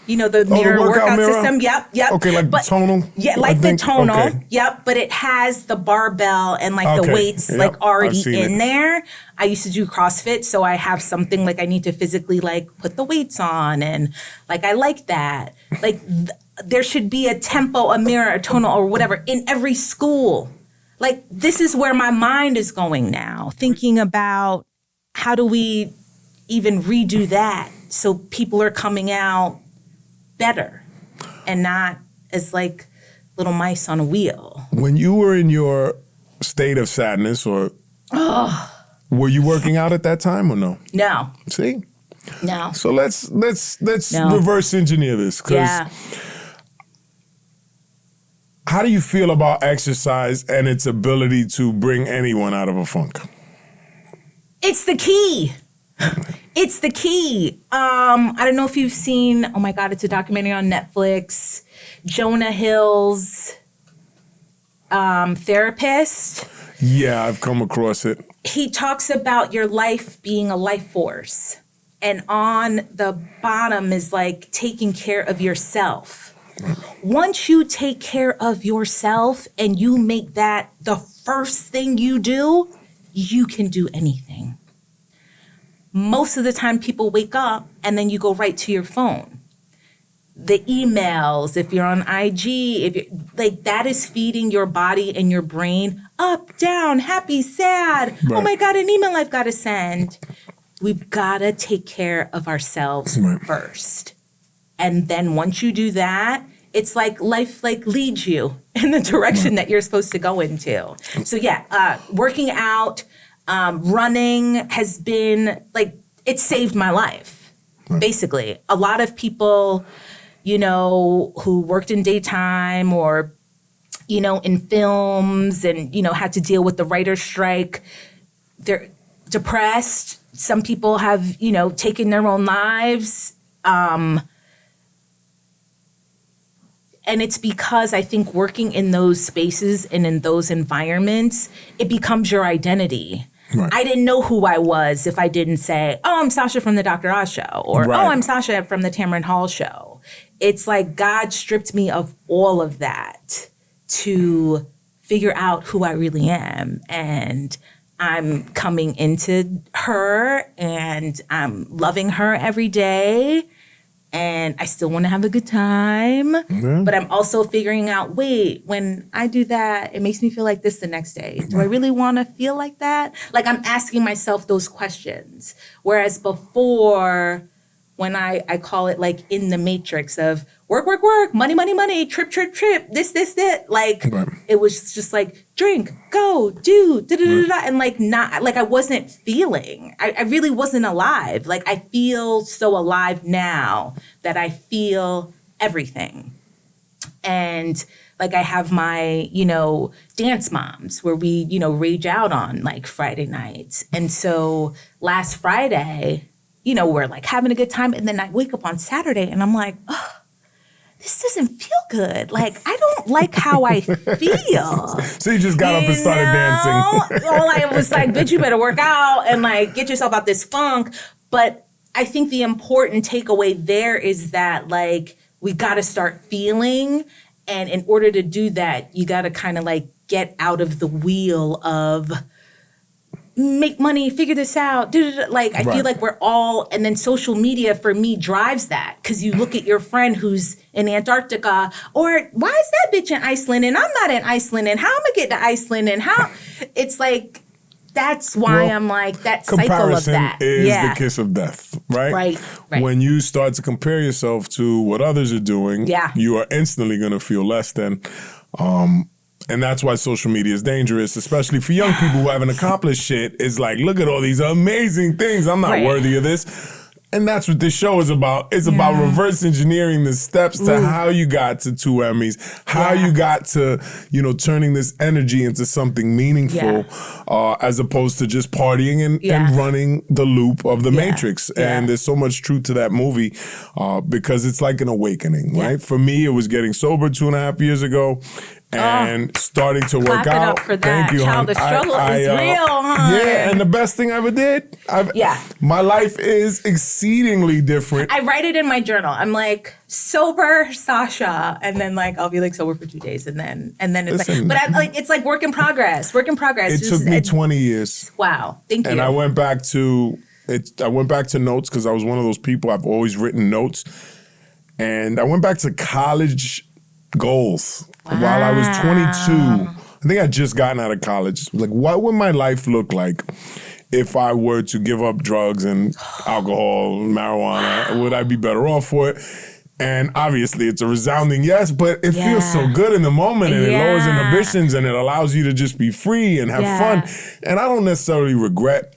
The mirror workout system. Yep. Okay, tonal? Yeah, the tonal. Okay. Yep, but it has the barbell and the weights already in there. I used to do CrossFit, so I have something I need to physically put the weights on, and I like that. There should be a tempo, a mirror, a tonal, or whatever in every school. This is where my mind is going now, thinking about how do we even redo that so people are coming out better and not as little mice on a wheel. When you were in your state of sadness, or were you working out at that time or no? No. See? No. So let's reverse engineer this, because how do you feel about exercise and its ability to bring anyone out of a funk? It's the key. It's the key. I don't know if you've seen, oh my God, it's a documentary on Netflix, Jonah Hill's therapist. Yeah, I've come across it. He talks about your life being a life force. And on the bottom is like taking care of yourself. Once you take care of yourself and you make that the first thing you do, you can do anything. Most of the time people wake up and then you go right to your phone. The emails, if you're on IG, if you're, like that is feeding your body and your brain up, down, happy, sad. Right. Oh my God, an email I've got to send. We've got to take care of ourselves first. And then once you do that, it's like life like leads you in the direction that you're supposed to go into. So yeah, working out, running has been like, it saved my life, basically. A lot of people, you know, who worked in daytime or, you know, in films and, you know, had to deal with the writer's strike, they're depressed. Some people have, you know, taken their own lives. And it's because I think working in those spaces and in those environments, it becomes your identity. Right. I didn't know who I was if I didn't say, oh, I'm Sasha from the Dr. Oz show, or oh, I'm Sasha from the Tamron Hall show. It's like God stripped me of all of that to figure out who I really am. And I'm coming into her and I'm loving her every day. And I still want to have a good time. Mm-hmm. But I'm also figuring out, wait, when I do that, it makes me feel like this the next day. Do I really want to feel like that? Like I'm asking myself those questions. Whereas before, when I call it like in the matrix of work, work, work, money, money, money, trip, trip, trip, this, that. Like it was just like drink, go, do, da, da, da, da, and like not, like I wasn't feeling. I really wasn't alive. Like I feel so alive now that I feel everything. And like I have my, you know, dance moms where we, you know, rage out on like Friday nights. And so last Friday, you know, we're like having a good time. And then I wake up on Saturday and I'm like, oh, this doesn't feel good. Like, I don't like how I feel. So you just got up and started dancing. Well, I was like, bitch, you better work out and like get yourself out this funk. But I think the important takeaway there is that like, we got to start feeling. And in order to do that, you got to kind of like get out of the wheel of make money, figure this out. Like, I feel like we're all, and then social media for me drives that. Because you look at your friend who's in Antarctica, or why is that bitch in Iceland and I'm not in Iceland, and how am I get to Iceland, and how, it's like, that's why I'm like, that cycle of that. Comparison is the kiss of death, right? Right. When you start to compare yourself to what others are doing, you are instantly going to feel less than. And that's why social media is dangerous, especially for young people who haven't accomplished shit. It's like, look at all these amazing things. I'm not worthy of this. And that's what this show is about. It's about reverse engineering the steps to how you got to 2 Emmys, how you got to, you know, turning this energy into something meaningful, as opposed to just partying and running the loop of the Matrix. And there's so much truth to that movie because it's like an awakening, right? For me, it was getting sober 2.5 years ago. And starting to work out. Up for that. Thank you, Child, the struggle is real, hon. Yeah, and the best thing I ever did. My life is exceedingly different. I write it in my journal. I'm like, sober Sasha, and then like I'll be like sober for 2 days, and then it's like, but it's like work in progress. Work in progress. It took me 20 years. Wow, thank you. And I went back to notes because I was one of those people. I've always written notes, and I went back to college goals. Wow. While I was 22, I think I'd just gotten out of college. Like, what would my life look like if I were to give up drugs and alcohol, marijuana? Would I be better off for it? And obviously, it's a resounding yes, but it feels so good in the moment, and it lowers inhibitions, and it allows you to just be free and have fun. And I don't necessarily regret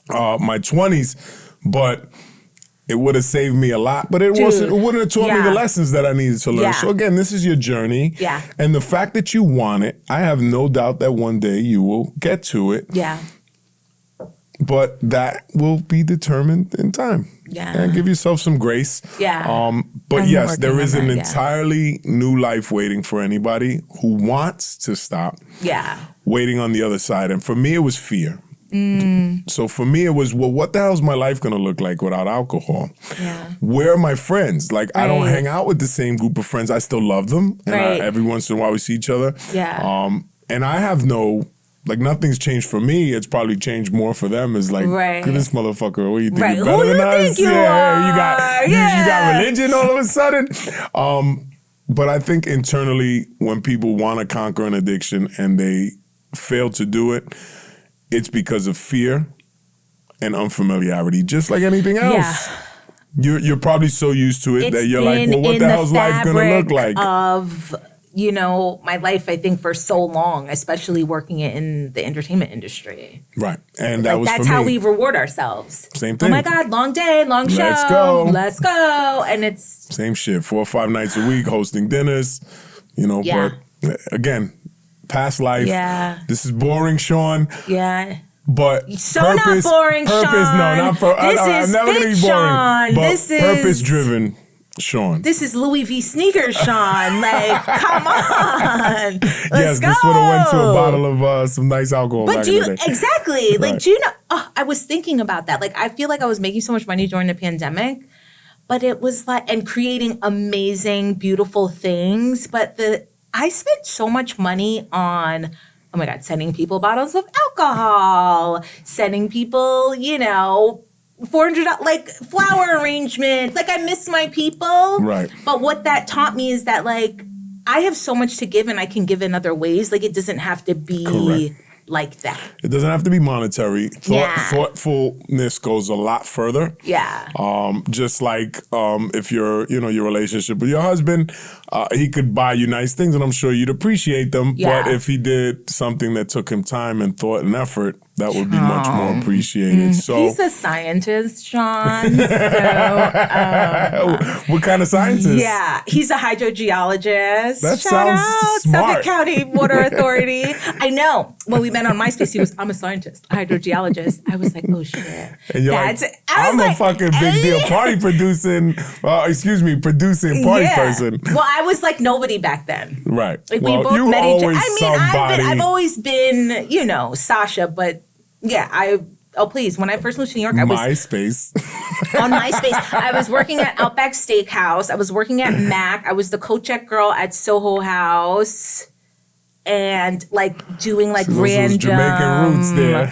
my 20s, but it would have saved me a lot, but it wouldn't have taught me the lessons that I needed to learn. So again, this is your journey. And the fact that you want it, I have no doubt that one day you will get to it. But that will be determined in time. and give yourself some grace. But I'm yes, there is an that, entirely new life waiting for anybody who wants to stop. Waiting on the other side. And for me, it was fear. So for me, it was, well, what the hell is my life going to look like without alcohol? Where are my friends? Like, I don't hang out with the same group of friends. I still love them. And every once in a while we see each other. And I have like, nothing's changed for me. It's probably changed more for them. It's like, this motherfucker, what do you think? You're better than us? You got religion all of a sudden? But I think internally, when people want to conquer an addiction and they fail to do it, it's because of fear and unfamiliarity, just like anything else. You're probably so used to it that you're like, well, what the hell's life going to look like? Of, you know, my life, I think, for so long, especially working in the entertainment industry. Right. And that was that's for me. how we reward ourselves. Same thing. Oh my God, long day, long show. Let's go. And it's... Same shit. 4 or 5 nights a week, hosting dinners, you know, but again... Past life. This is boring, Sean. But so purpose, not boring, Sean. No, not for. I'm never going to be boring. Sean. But this is purpose-driven, Sean. This is Louis V. sneakers, Sean. Like, come on. Let's go. This would have went to a bottle of some nice alcohol. But do you exactly right. like? Do you know? Oh, I was thinking about that. Like, I feel like I was making so much money during the pandemic, but it was like, and creating amazing, beautiful things, but I spent so much money on, oh my God, sending people bottles of alcohol, sending people, you know, $400, like flower arrangements. Like, I miss my people. Right. But what that taught me is that, like, I have so much to give and I can give in other ways. Like, it doesn't have to be like that. It doesn't have to be monetary. Thoughtfulness goes a lot further. Just like if your relationship with your husband, he could buy you nice things and I'm sure you'd appreciate them. But if he did something that took him time and thought and effort, that would be much more appreciated. So he's a scientist, Sean. So, what kind of scientist? Yeah, he's a hydrogeologist. That Shout sounds out, smart. Suffolk County Water Authority. I know. When we met on MySpace, he was, I'm a scientist, a hydrogeologist. I was like, oh shit. And you're I'm a fucking big deal producing party person. Well, I was like nobody back then. Right. Like, well, we both you met each other. always I've always been, you know, Sasha, but yeah, please. When I first moved to New York, I was MySpace. On MySpace. I was working at Outback Steakhouse. I was working at Mac. I was the co-check girl at Soho House. And like doing like random Jamaican roots there.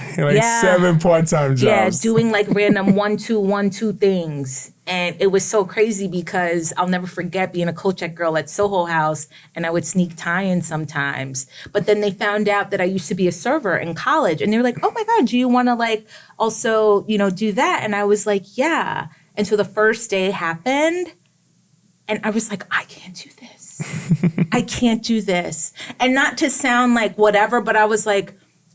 7 part-time jobs. Yeah, doing like random 1-2 things. And it was so crazy because I'll never forget being a co-check girl at Soho House and I would sneak tie-in sometimes. But then they found out that I used to be a server in college and they were like, oh my God, do you want to like also, you know, do that? And I was like, yeah. And so the first day happened and I was like, I can't do this. I can't do this. And not to sound like whatever, but I was like,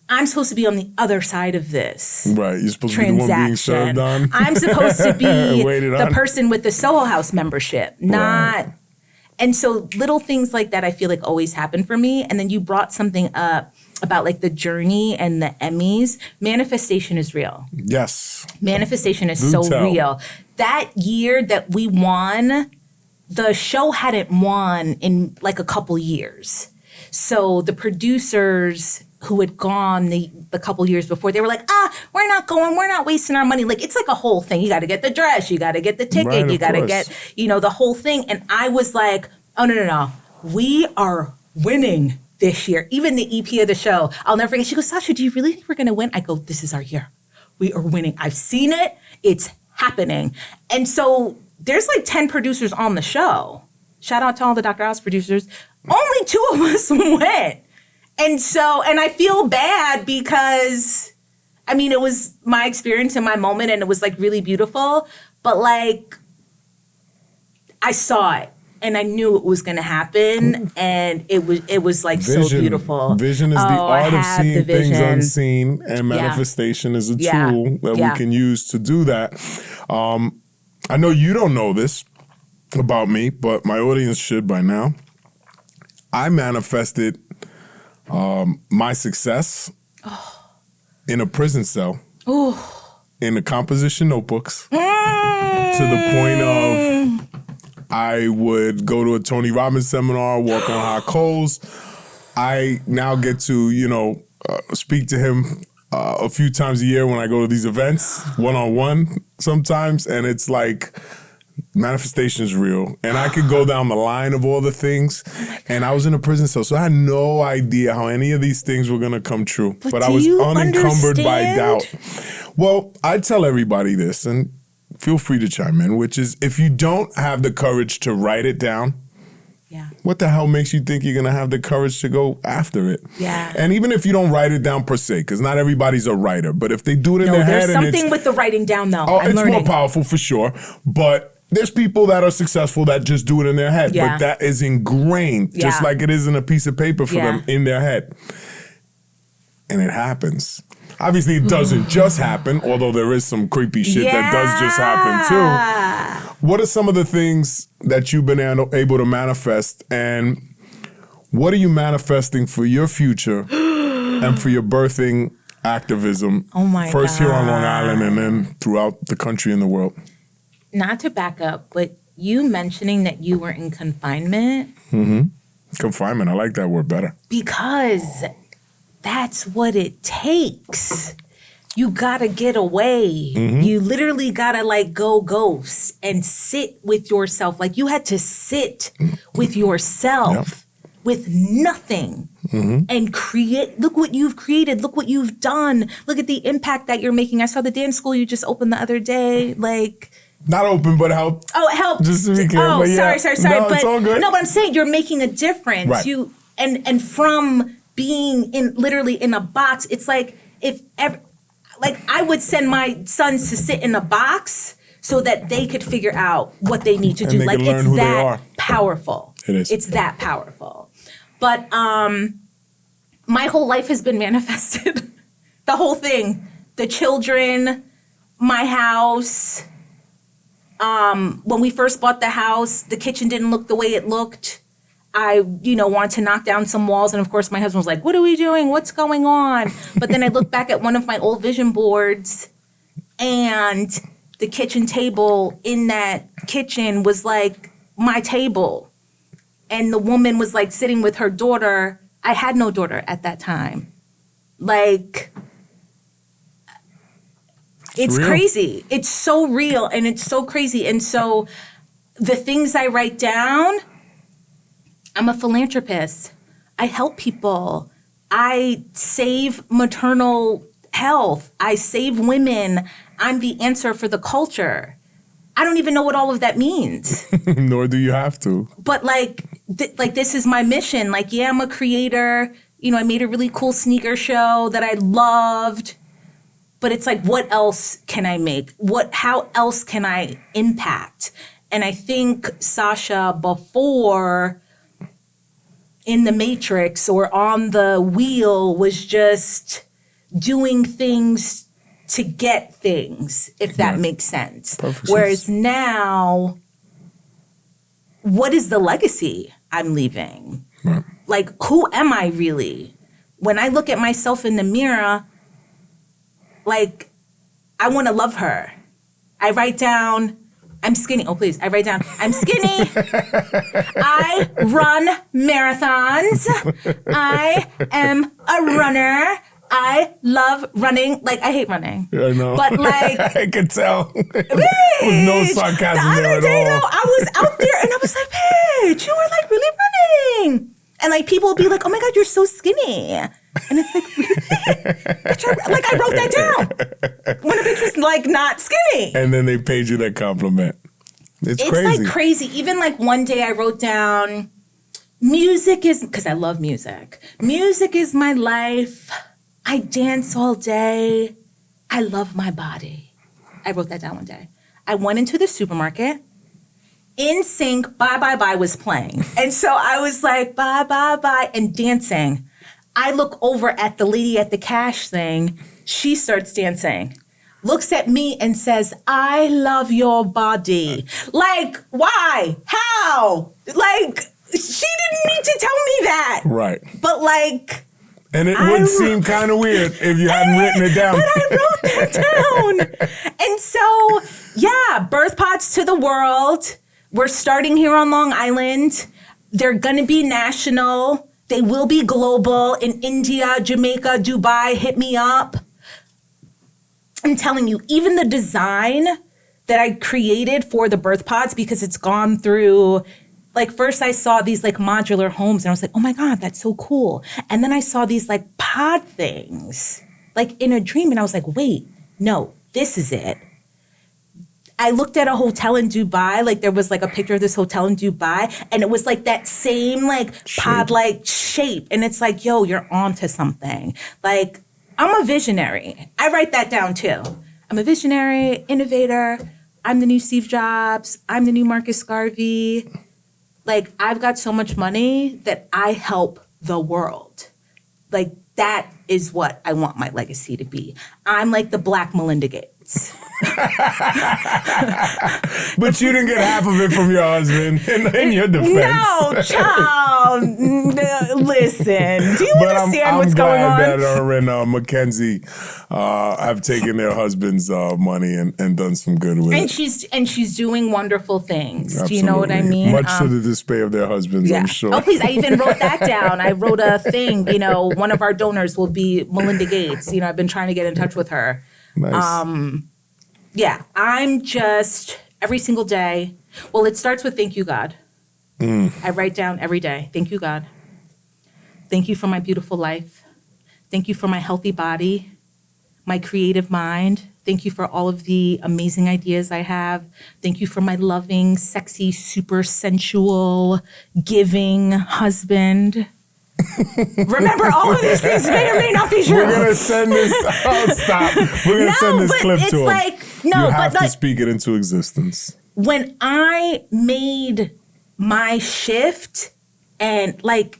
I'm supposed to be on the other side of this. Right. You're supposed to be the one being served on. I'm supposed to be the person with the Soho House membership, not. Right. And so little things like that I feel like always happen for me. And then you brought something up about like the journey and the Emmys. Manifestation is real. Yes. Manifestation is real. That year that we won, the show hadn't won in like a couple years. So the producers who had gone the couple years before, they were like, we're not going, we're not wasting our money. Like, it's like a whole thing. You got to get the dress, you got to get the ticket, right, you got to get, you know, the whole thing. And I was like, oh, no. We are winning this year. Even the EP of the show, I'll never forget. She goes, Sasha, do you really think we're going to win? I go, this is our year. We are winning. I've seen it. It's happening. And so there's like 10 producers on the show. Shout out to all the Dr. House producers. Only 2 of us went. And so, and I feel bad because, I mean, it was my experience in my moment and it was like really beautiful. But like, I saw it and I knew it was going to happen. And it was like so beautiful. Vision is the art of seeing things unseen. And manifestation is a tool that we can use to do that. I know you don't know this about me, but my audience should by now. I manifested my success in a prison cell in the composition notebooks to the point of I would go to a Tony Robbins seminar, walk on hot coals. I now get to, speak to him a few times a year when I go to these events, one-on-one sometimes, and it's like manifestation is real. And I could go down the line of all the things, and I was in a prison cell, so I had no idea how any of these things were going to come true. But I was unencumbered by doubt. Well, I tell everybody this, and feel free to chime in, which is if you don't have the courage to write it down, what the hell makes you think you're going to have the courage to go after it? Yeah. And even if you don't write it down per se, because not everybody's a writer, but if they do it in their head. There's something with the writing down, though. Oh, it's more powerful for sure. But there's people that are successful that just do it in their head. Yeah. But that is ingrained, just like it is in a piece of paper for them in their head. And it happens. Obviously, it doesn't just happen, although there is some creepy shit that does just happen, too. What are some of the things that you've been able to manifest, and what are you manifesting for your future and for your birthing activism? Oh, my First here on Long Island and then throughout the country and the world. Not to back up, but you mentioning that you were in confinement. Mm-hmm. Confinement, I like that word better. Because that's what it takes. You gotta get away. Mm-hmm. You literally gotta go ghost and sit with yourself. Like you had to sit with yourself with nothing and create. Look what you've created. Look what you've done. Look at the impact that you're making. I saw the dance school you just opened the other day. Not open, but help. Oh, help. Just to be clear. Oh, sorry. No, it's all good. No, but I'm saying you're making a difference. Right. And from being literally in a box, it's like I would send my sons to sit in a box so that they could figure out what they need to do. They can learn who they are. Powerful. It is. It's that powerful. But my whole life has been manifested. The whole thing. The children, my house. When we first bought the house, the kitchen didn't look the way it looked. I, wanted to knock down some walls. And of course, my husband was like, what are we doing? What's going on? But then I looked back at one of my old vision boards, and the kitchen table in that kitchen was like my table. And the woman was sitting with her daughter. I had no daughter at that time. It's crazy. It's so real and it's so crazy. And so the things I write down, I'm a philanthropist. I help people. I save maternal health. I save women. I'm the answer for the culture. I don't even know what all of that means. Nor do you have to. But this is my mission. I'm a creator. I made a really cool sneaker show that I loved. But it's what else can I make? How else can I impact? And I think Sasha, before in the Matrix or on the wheel, was just doing things to get things, if that makes sense. Perfect Whereas sense. now, what is the legacy I'm leaving? Right. Who am I really? When I look at myself in the mirror, I want to love her. I write down, I'm skinny. Oh, please. I write down, I'm skinny. I run marathons. I am a runner. I love running. I hate running. Yeah, I know. But I could tell. There was no sarcasm there at all. The other day, though, I was out there and I was like, bitch, you were really running. And people would be like, oh my God, you're so skinny. And it's really? I wrote that down. When a bitch was not skinny. And then they paid you that compliment. It's crazy. It's crazy. Even one day I wrote down, music is, because I love music. Music is my life. I dance all day. I love my body. I wrote that down one day. I went into the supermarket. NSYNC, Bye Bye Bye was playing. And so I was like, bye, bye, bye, and dancing. I look over at the lady at the cash thing. She starts dancing, looks at me and says, I love your body. Why? How? She didn't need to tell me that. Right. But And it would seem kind of weird if you hadn't written it down. But I wrote that down. And so, yeah, birth pods to the world. We're starting here on Long Island. They're going to be national. They will be global in India, Jamaica, Dubai. Hit me up. I'm telling you, even the design that I created for the birth pods, because it's gone through, like, first I saw these like modular homes and I was like, oh my God, that's so cool. And then I saw these like pod things, like in a dream. And I was like, wait, no, this is it. I looked at a hotel in Dubai, like there was like a picture of this hotel in Dubai, and it was like that same like pod-like shape. And it's like, yo, you're onto something. Like, I'm a visionary. I write that down too. I'm a visionary, innovator. I'm the new Steve Jobs. I'm the new Marcus Garvey. Like, I've got so much money that I help the world. Like, that is what I want my legacy to be. I'm like the Black Melinda Gates. But you didn't get half of it from your husband in your defense. No, child. Listen, do you understand what's going on? I'm glad that her and Mackenzie have taken their husband's money and done some good with it. And she's doing wonderful things. Absolutely. Do you know what I mean? Much to the despair of their husbands, yeah. I'm sure. Oh, please. I even wrote that down. I wrote a thing, one of our donors will be Melinda Gates. I've been trying to get in touch with her. Nice. Yeah, I'm just, every single day, well, it starts with thank you, God. I write down every day, thank you, God. Thank you for my beautiful life. Thank you for my healthy body, my creative mind. Thank you for all of the amazing ideas I have. Thank you for my loving, sexy, super sensual, giving husband. Remember, all of these things may or may not be true. We're going to send this, stop. We're going to send this clip to him. You have to speak it into existence. When I made my shift, and like,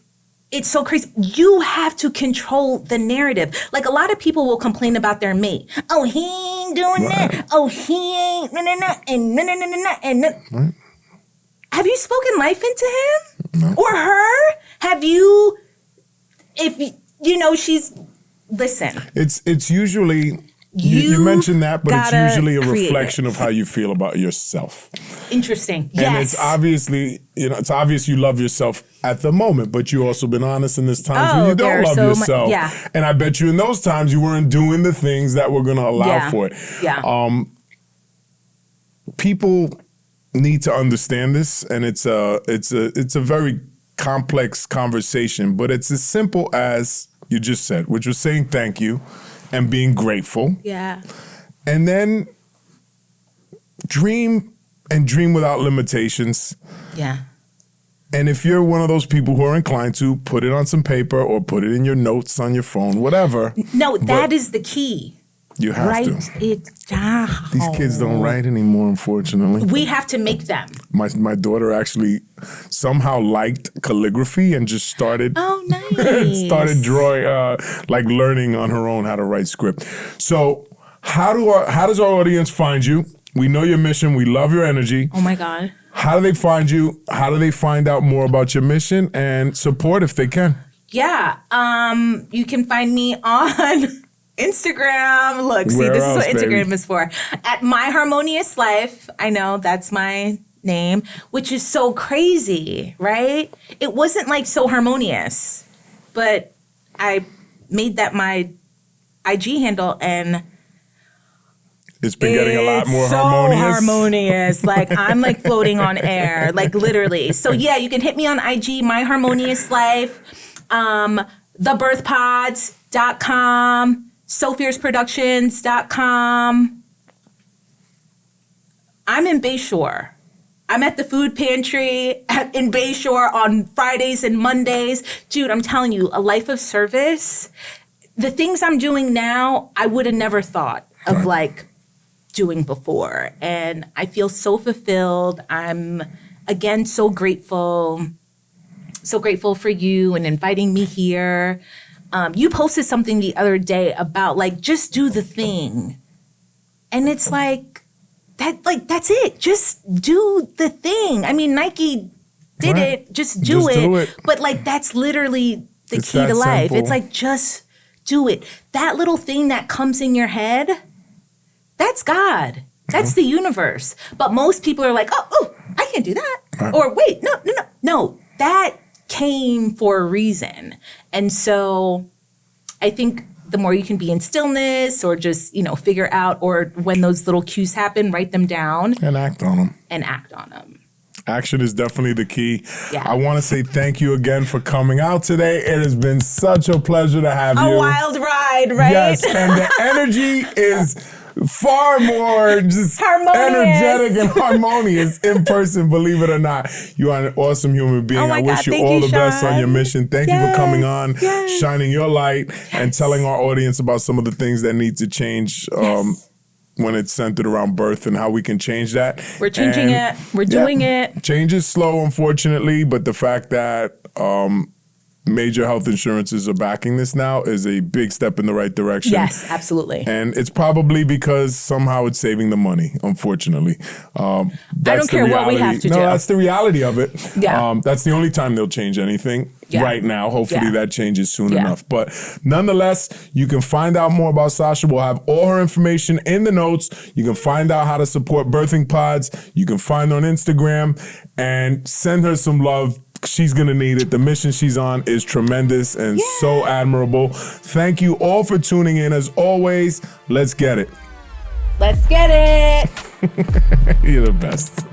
it's so crazy. You have to control the narrative. Like, a lot of people will complain about their mate. Oh, he ain't doing that. Oh, he ain't and Have you spoken life into him? No. Or her? Have you, she's, listen. It's usually, you mentioned that, but it's usually a reflection of how you feel about yourself. Interesting. Yes. And it's obviously, it's obvious you love yourself at the moment, but you also been honest in this times when you don't love yourself. Yeah. And I bet you in those times you weren't doing the things that were going to allow for it. Yeah. People need to understand this, and it's a very complex conversation, but it's as simple as you just said, which was saying thank you and being grateful. Yeah. And then dream without limitations. Yeah. And if you're one of those people who are inclined to, put it on some paper or put it in your notes on your phone, whatever. No, that is the key. You have write to. Write it down. These kids don't write anymore, unfortunately. We have to make them. My daughter actually somehow liked calligraphy and just started. Oh, nice. started drawing, learning on her own how to write script. So how does our audience find you? We know your mission. We love your energy. Oh my God. How do they find you? How do they find out more about your mission and support if they can? Yeah. You can find me on Instagram. Look, see, this is what Instagram is for. At My Harmonious Life. I know that's my name, which is so crazy, right? It wasn't like so harmonious, but I made that my IG handle, and it's been getting a lot more so harmonious. Like, I'm like floating on air, like literally. So yeah, you can hit me on IG, My Harmonious Life, thebirthpods.com, SoFierceProductions.com. I'm in Bayshore. I'm at the food pantry in Bayshore on Fridays and Mondays. Dude, I'm telling you, a life of service. The things I'm doing now, I would have never thought of like doing before. And I feel so fulfilled. I'm, again, so grateful for you and inviting me here. You posted something the other day about like, just do the thing. And it's like, that's it. Just do the thing. I mean, Nike did it. Just do it. But like, that's literally the It's key that to life. simple. It's like, just do it. That little thing that comes in your head, that's God. That's the universe. But most people are like, oh, I can't do that. Right. Or wait, no. That came for a reason. And so I think the more you can be in stillness or just, figure out, or when those little cues happen, write them down. And act on them. Action is definitely the key. Yeah. I want to say thank you again for coming out today. It has been such a pleasure to have you. A wild ride, right? Yes, and the energy is far more just Harmonious. energetic and harmonious in person, believe it or not. You are an awesome human being. Oh my I wish God, you thank all you, the best on Sean. your mission. Thank you for coming on, shining your light, and telling our audience about some of the things that need to change when it's centered around birth and how we can change that. We're changing it. We're doing it. Change is slow, unfortunately, but the fact that major health insurances are backing this now is a big step in the right direction. Yes, absolutely. And it's probably because somehow it's saving the money, unfortunately. I don't care what we have to do. No, that's the reality of it. Yeah. That's the only time they'll change anything right now. Hopefully that changes soon enough. But nonetheless, you can find out more about Sasha. We'll have all her information in the notes. You can find out how to support Birthing Pods. You can find her on Instagram and send her some love. She's going to need it. The mission she's on is tremendous and so admirable. Thank you all for tuning in. As always, let's get it. Let's get it. You're the best.